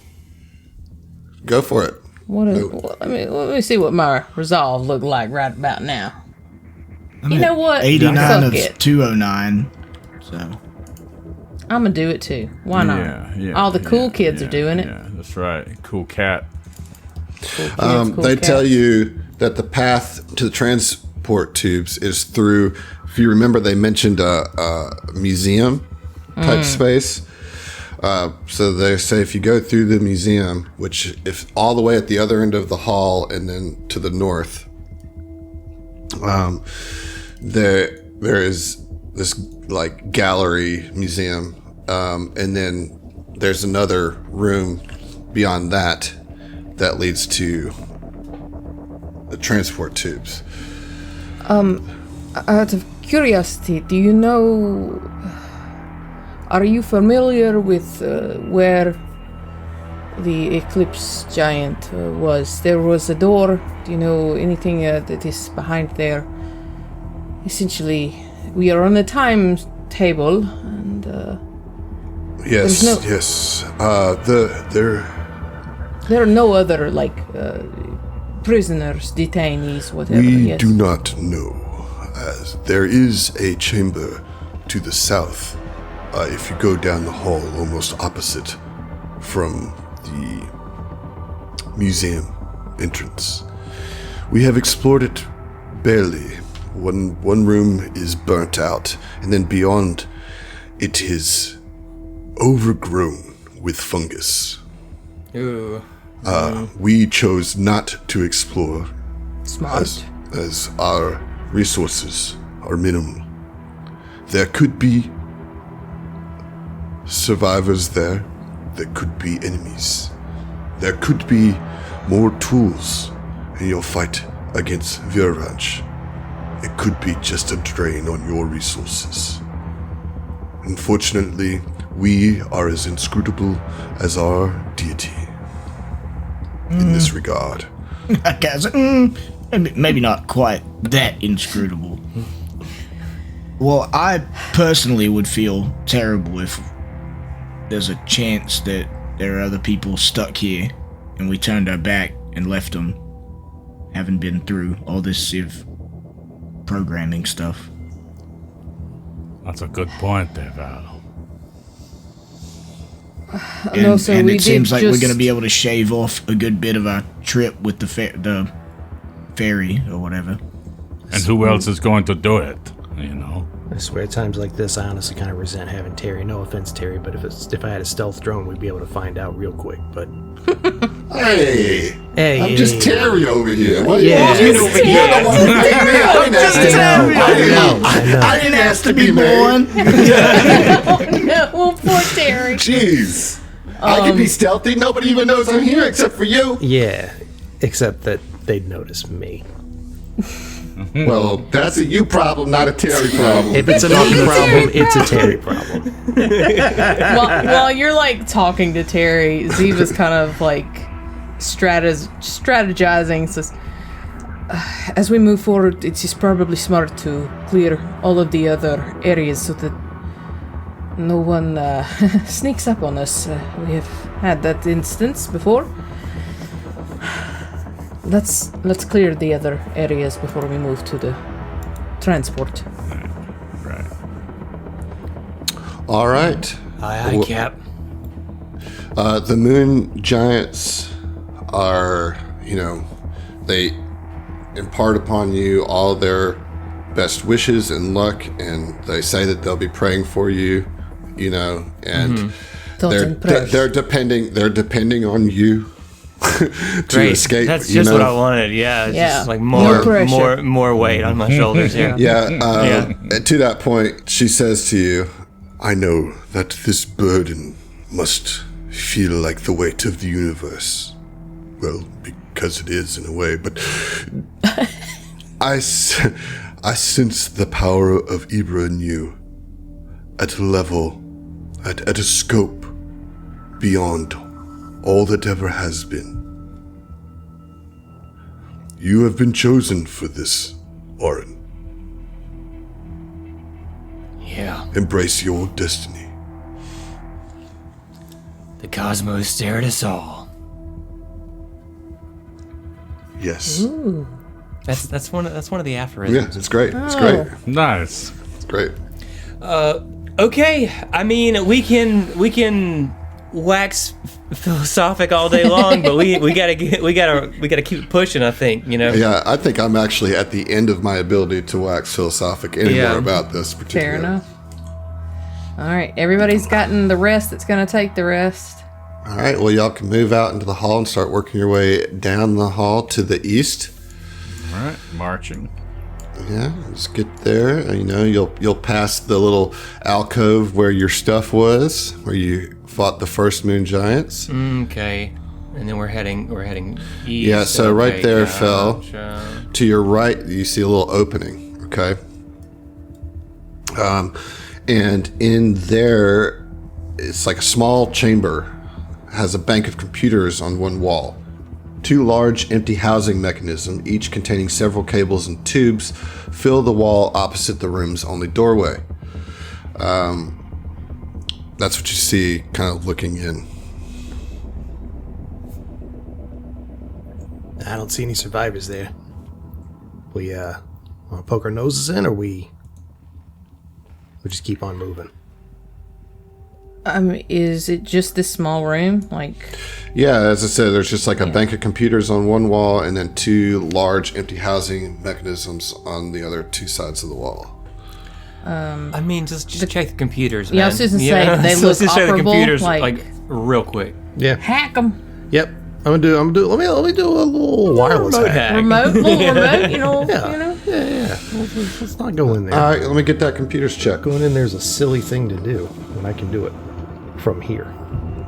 Go for it. Let me see what my resolve look like right about now. You know what? 89 Fuck of it. 209. So I'm gonna do it too. Why not? Yeah. All the cool kids are doing it. Yeah, that's right. Cool cat. Cool kids, cool They cats. tell you that the path to the transport tubes is through, if you remember, they mentioned a museum type space. So they say if you go through the museum, which if all the way at the other end of the hall and then to the north, there is this like gallery museum, and then there's another room beyond that leads to the transport tubes. Out of curiosity, do you know? Are you familiar with where the Eclipse Giant was? There was a door. Do you know anything that is behind there? Essentially, we are on a timetable, and Yes, There's no- yes. there are no other prisoners, detainees, whatever. We Yes. do not know, as there is a chamber to the south. If you go down the hall, almost opposite from the museum entrance. We have explored it barely. One room is burnt out, and then beyond, it is overgrown with fungus. Ooh. We chose not to explore Smart. as our resources are minimal. There could be survivors there. There could be enemies. There could be more tools in your fight against Viraj. It could be just a drain on your resources. Unfortunately, we are as inscrutable as our deity in this regard. I guess maybe not quite that inscrutable. Well, I personally would feel terrible if there's a chance that there are other people stuck here and we turned our back and left them, having been through all this Civ programming stuff. That's a good point there, Val. And, also, and we it seems did like we're just- going to be able to shave off a good bit of our trip with the ferry or whatever. And who else is going to do it? You know? I swear, at times like this, I honestly kind of resent having Terry. No offense, Terry, but if I had a stealth drone, we'd be able to find out real quick. But Hey! hey, I'm just Terry over here. What do you Yeah. want? You're You're the one who picked me. I didn't ask to I didn't ask to be born. No, poor Terry. Jeez. I can be stealthy. Nobody even knows I'm here except for you. yeah, except that they'd notice me. Well, that's a you problem, not a Terry problem. If it's a me problem, it's a Terry problem. While you're like talking to Terry, Ziva's kind of like strategizing. Says, as we move forward, it is probably smart to clear all of the other areas so that no one sneaks up on us. We have had that instance before. Let's clear the other areas before we move to the transport. Right. All right. Aye, aye, Cap. The moon giants are, they impart upon you all their best wishes and luck, and they say that they'll be praying for you, and they're depending on you to Great. escape. That's just what I wanted. Yeah. It's Yeah. just like No pressure. more weight on my shoulders. Yeah. Yeah, to that point, she says to you, I know that this burden must feel like the weight of the universe. Well, because it is in a way, but I sense the power of Ibra in you at a level, at a scope beyond all that ever has been. You have been chosen for this, Auron. Yeah. Embrace your destiny. The cosmos stare at us all. Yes. That's one of the aphorisms. Yeah, it's great. It's great. Nice. It's great. Okay, I mean we can wax philosophic all day long, but we gotta keep pushing. I think Yeah, I think I'm actually at the end of my ability to wax philosophic anymore Yeah. about this particular. Fair enough. All right, everybody's gotten the rest that's going to take the rest. All right, well, y'all can move out into the hall and start working your way down the hall to the east. All right. Marching. Yeah, just get there. You'll pass the little alcove where your stuff was, where you fought the first moon giants. Okay, and then we're heading east. Yeah, so right there, Fel. gotcha. To your right, you see a little opening. Okay. And in there, it's like a small chamber. Has a bank of computers on one wall. 2 large empty housing mechanisms, each containing several cables and tubes, fill the wall opposite the room's only doorway. That's what you see kind of looking in. I don't see any survivors there. We want to poke our noses in, or we just keep on moving? Is it just this small room? Like, Yeah, as I said, there's just like a bank of computers on one wall and then 2 large empty housing mechanisms on the other 2 sides of the wall. I mean, just check the computers, man. Yeah, I was just gonna say, they So let's look just check the operable, computers like- real quick. Yeah. hack them. Yep. I'm gonna do. Let me do a little wireless Remote hack. hack. Remote, little remote, you know. Yeah. Let's not go in there. All right, let me get that computer's check. Going in there's a silly thing to do, and I can do it from here.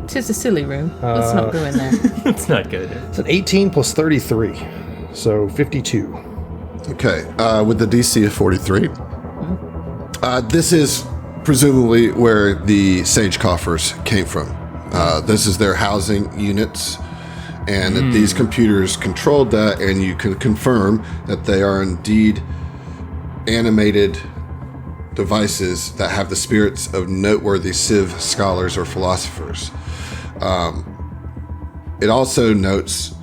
Tis a silly room. Let's not go in there. It's not good. It's an 18 plus 33, so 52. Okay, with the DC of 43. This is presumably where the Sage Coffers came from. This is their housing units, and that these computers controlled that, and you can confirm that they are indeed animated devices that have the spirits of noteworthy Civ scholars or philosophers. It also notes,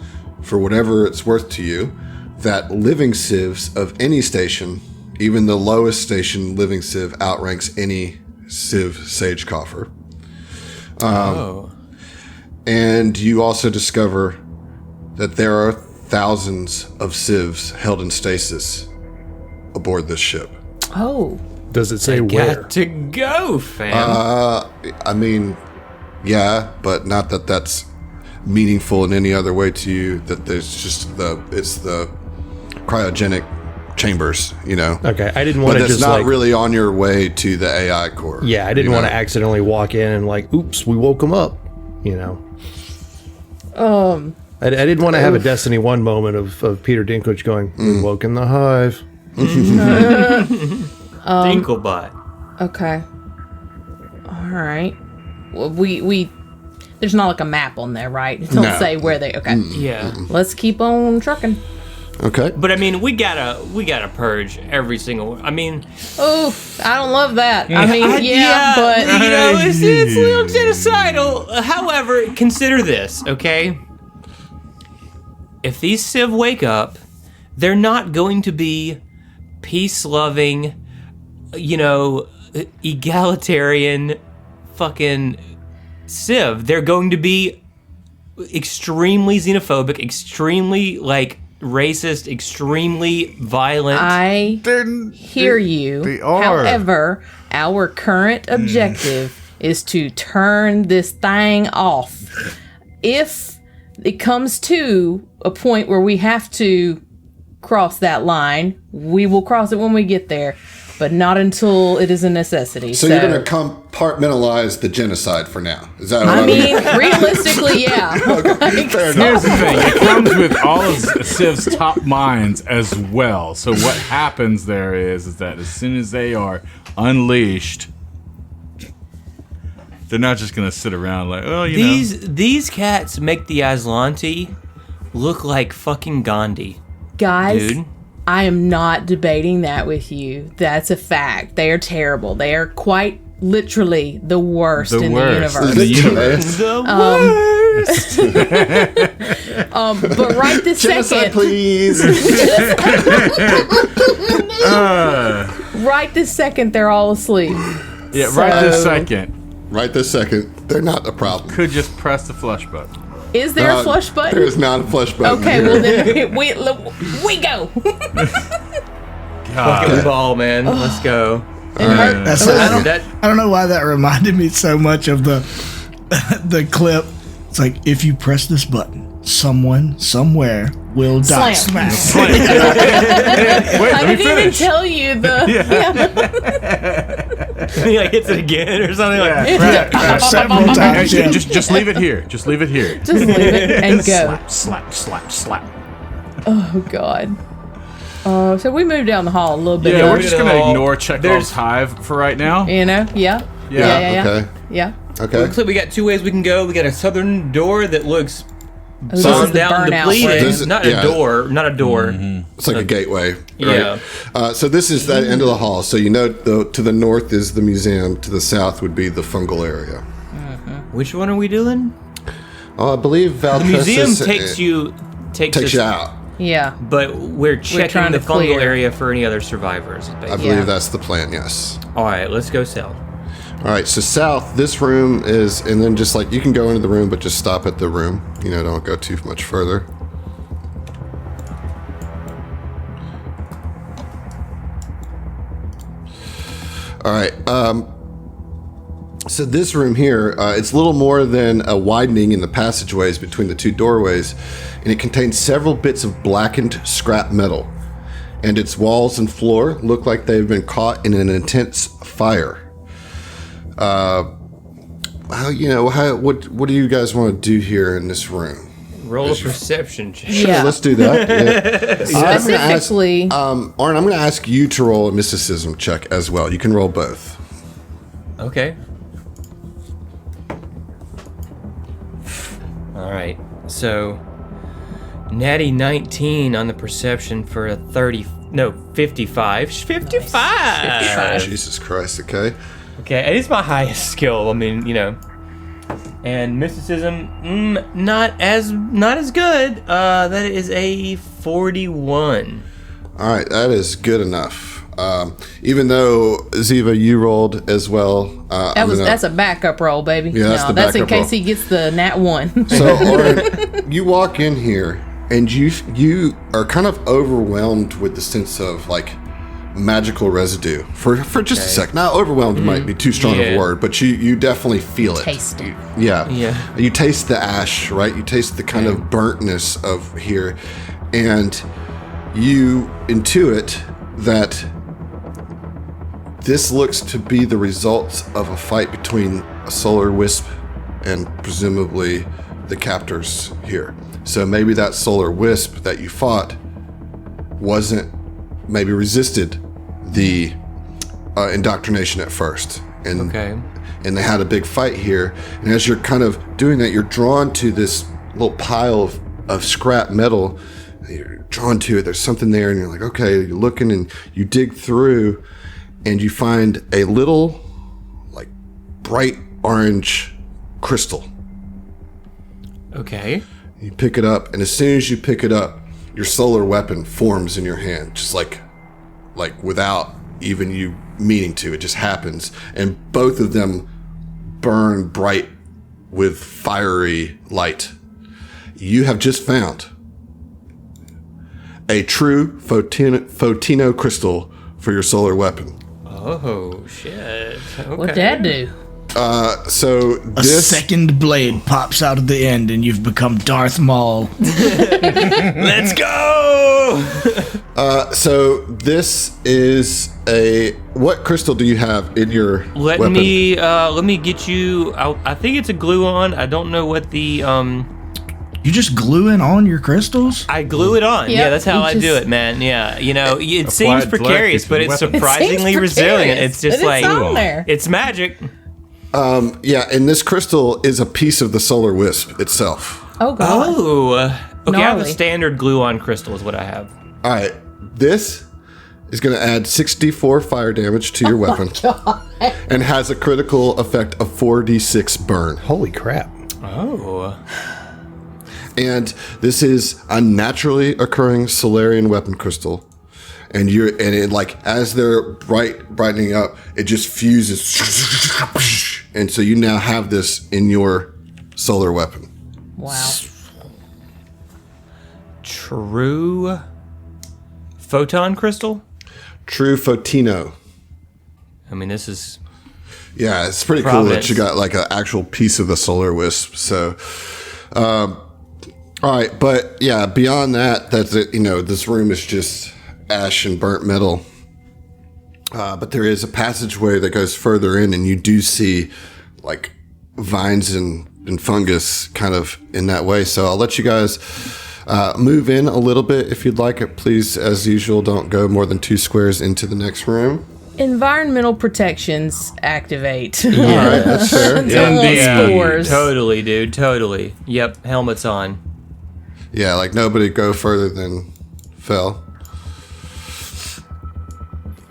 for whatever it's worth to you, that living civs of any station, even the lowest station living civ, outranks any civ sage coffer. And you also discover that there are thousands of civs held in stasis aboard this ship. Oh, Does it say where? Got to go, fam. I mean, yeah, but not that that's meaningful in any other way to you. That there's just it's the cryogenic chambers, you know. Okay, I didn't want But to it's just not like. really on your way to the AI core. Yeah, I didn't you want know? to accidentally walk in and like, oops, we woke him up. You know. I didn't want to have a Destiny 1 moment of Peter Dinklage going, "We woke in the hive." Dinklebot. okay. All right. Well, we there's not like a map on there, right? It don't No. say where they. Okay. Yeah. Let's keep on trucking. Okay. But I mean, we gotta purge every single. I mean, Oh, I don't love that. I mean, but you know, it's a little genocidal. However, consider this, okay? If these Civ wake up, they're not going to be peace-loving, you know, egalitarian, fucking Civ. They're going to be extremely xenophobic, extremely like racist, extremely violent. I hear you. they are. However, our current objective is to turn this thing off. If it comes to a point where we have to cross that line, we will cross it when we get there, but not until it is a necessity. So you're going to compartmentalize the genocide for now. Is that what I mean, realistically, yeah. fair enough. Here's the thing, it comes with all of Civ's top minds as well. So what happens there is that as soon as they are unleashed, they're not just going to sit around like, oh, you know. These cats make the Aslanti look like fucking Gandhi. Guys, Dude. I am not debating that with you. That's a fact. They are terrible. They are quite literally the worst The in worst. the universe. The worst. But right this Genocide, second, please. right this second, they're all asleep. Yeah, right this second. Right this second, they're not a problem. Could just press the flush button. Is there a flush button? There is not a flush button. Okay, here. well then we go. Fucking ball, man. Let's go. That's, That- I don't know why that reminded me so much of the clip. It's like, if you press this button, someone somewhere will die. Slam. Smack. Wait, I let me didn't even finish. tell you the. he like hits it again or something like. Several times. Hey, Yeah. just leave it here. Just leave it here. Just leave it and go. Slap. Oh God. So we moved down the hall a little bit. Yeah, more, we're just gonna all- ignore Chekhov's there's- hive for right now. You know? Yeah. Yeah, Okay. Yeah. Okay. Looks like we got 2 ways we can go. We got a southern door that looks This bombed is the down, burnout depleted. way. This- Not yeah. a door. Not a door. It's like a gateway. Yeah. Right? So this is the end of the hall. So you know, to the north is the museum. To the south would be the fungal area. Which one are we doing? I believe The Valtresis. museum takes you takes Takes us you out. Yeah. But we're checking trying the to fungal clear. area for any other survivors. I Basically. believe that's the plan, yes. All right, let's go south. All right, so south, this room is, and then just like, you can go into the room, but just stop at the room. You know, don't go too much further. All right, so this room here, it's a little more than a widening in the passageways between the two doorways, and it contains several bits of blackened scrap metal. And its walls and floor look like they've been caught in an intense fire. What do you guys want to do here in this room? Roll a perception check. Sure, Yeah. let's do that. Yeah. Specifically, Auron, I'm going to ask you to roll a mysticism check as well. You can roll both. Okay. All right. So, natty 19 on the perception for a 55. 55. Jesus Christ, okay. Okay, it is my highest skill. I mean, you know. And mysticism, not as good. That is a 41. All right, that is good enough. Even though, Ziva, you rolled as well. that's a backup roll, baby. Yeah, that's the that's in backup case roll. he gets the nat 1. So, Auron, you walk in here, and you are kind of overwhelmed with the sense of, like, magical residue for just a sec. Now, overwhelmed might be too strong of a Yeah. word, but you definitely feel it. Taste it. Yeah. Yeah. You taste the ash, right? You taste the kind of burntness of here, and you intuit that this looks to be the result of a fight between a solar wisp and presumably the captors here. So maybe that solar wisp that you fought maybe resisted the indoctrination at first. And Okay. and they had a big fight here. And as you're kind of doing that, you're drawn to this little pile of scrap metal. You're drawn to it. There's something there, and you're like, okay. You're looking, and you dig through, and you find a little, like, bright orange crystal. Okay. You pick it up, and as soon as you pick it up, your solar weapon forms in your hand, just like without even you meaning to. It just happens, and both of them burn bright with fiery light. You have just found a true photino crystal for your solar weapon. Oh, shit. Okay. What'd that do? So A second blade pops out of the end, and you've become Darth Maul. Let's go! So this is what crystal do you have in your Let weapon? me get you. I think it's a glue-on. I don't know what the You just gluing on your crystals? I glue it on. Yep, Yeah, that's how you I just- do it, man. Yeah, you know, it Applied seems black precarious, is but a it's weapon. surprisingly Seems resilient. precarious, It's just but like it's on there. it's magic. Yeah, and this crystal is a piece of the solar wisp itself. Oh god. Oh, okay. I have a Gnarly. standard glue-on crystal, is what I have. All right, this is going to add 64 fire damage to your weapon, and has a critical effect of 4d6 burn. Holy crap. Oh, And this is a naturally occurring Solarian weapon crystal. And it, like, as they're brightening up, it just fuses. And so you now have this in your solar weapon. Wow. true photon crystal. True photino. I mean, this is Yeah, it's pretty cool Providence. that you got like an actual piece of the solar wisp. So, all right, but yeah, beyond that, that's it. You know, this room is just ash and burnt metal. But there is a passageway that goes further in, and you do see like vines and fungus kind of in that way. So I'll let you guys move in a little bit if you'd like it. Please, as usual, don't go more than 2 squares into the next room. Environmental protections activate. All right, that's fair. Don't want spores. Totally, dude. Totally. Yep. Helmets on. Yeah, like nobody go further than Fel.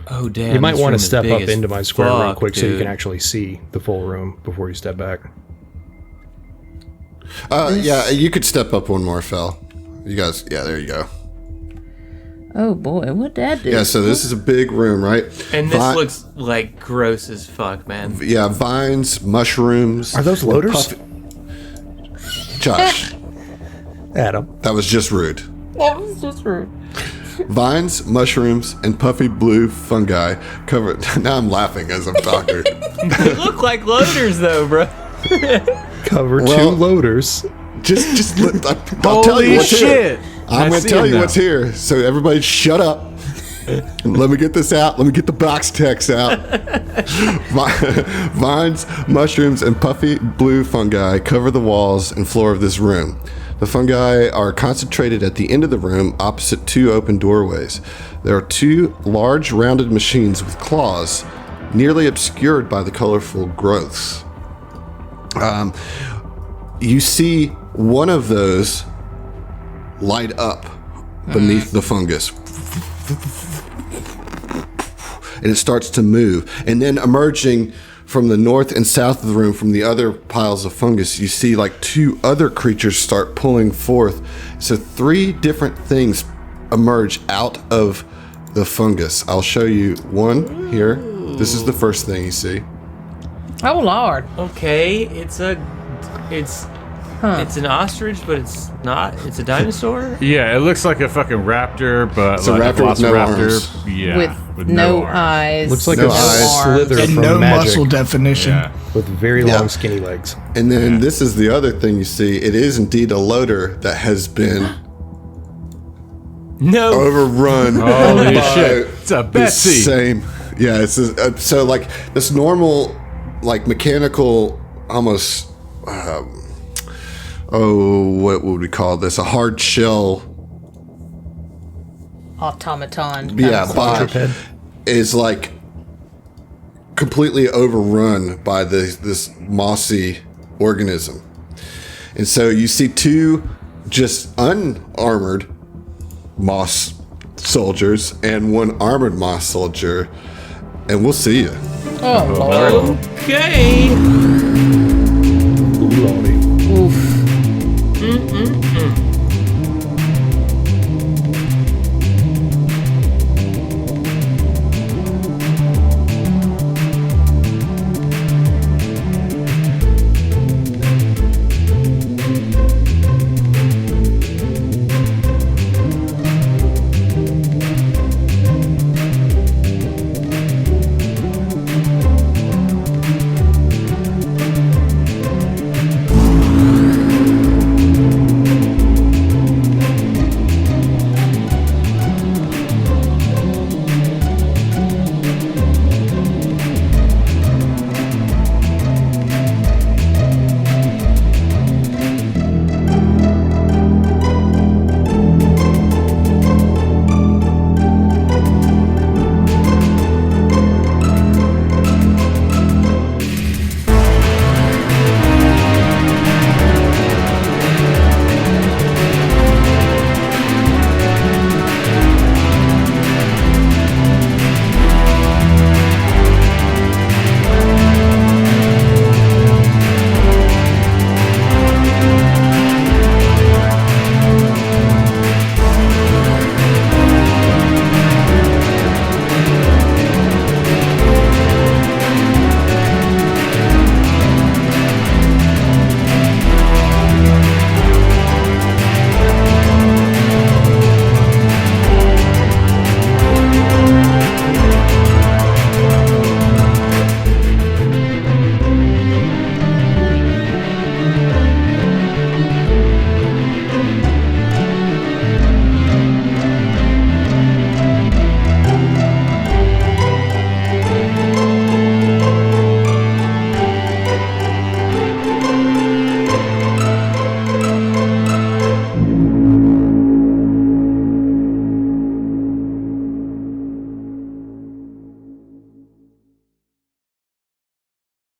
Oh damn! You might this want room to is step big up as into my square real fuck, quick so you dude. can actually see the full room before you step back. Yeah, you could step up one more, Fel. You guys, yeah, there you go. Oh boy, what that do? Yeah, so this is a big room, right? And this looks like gross as fuck, man. Yeah, vines, mushrooms. Are those loaders? Josh, Adam. that was just rude. That was just rude. Vines, mushrooms, and puffy blue fungi covered. Now I'm laughing as I'm talking. They look like loaders, though, bro. Cover Well, 2 loaders. just I'll tell you Holy what's shit! here. I'm going to tell you what's here. So everybody shut up. Let me get this out. Let me get the box text out. Vines, mushrooms, and puffy blue fungi cover the walls and floor of this room. The fungi are concentrated at the end of the room opposite 2 open doorways. There are 2 large rounded machines with claws, nearly obscured by the colorful growths. You see one of those light up beneath the fungus. And it starts to move. And then emerging from the north and south of the room from the other piles of fungus, you see like 2 other creatures start pulling forth. So 3 different things emerge out of the fungus. I'll show you one here. This is the first thing you see. Oh Lord. Okay, it's an ostrich, but it's not. It's a dinosaur. Yeah, it looks like a fucking raptor, but It's a like raptor lots with of no raptor. arms. Yeah, With no arms. eyes. Looks like No a eyes. slither And from no magic muscle definition. Yeah. with very Yeah. long, skinny legs. And then this is the other thing you see. It is indeed a loader that has been No. overrun. Holy by shit! It's a the Betsy. same. Yeah, it's so like this normal, like mechanical, almost. What would we call this? A hard shell. Automaton. Yeah, Quadruped. is like completely overrun by this mossy organism. And so you see 2 just unarmored moss soldiers and 1 armored moss soldier, and we'll see you. Oh Lord. Okay. Ooh, Lordy. Oof.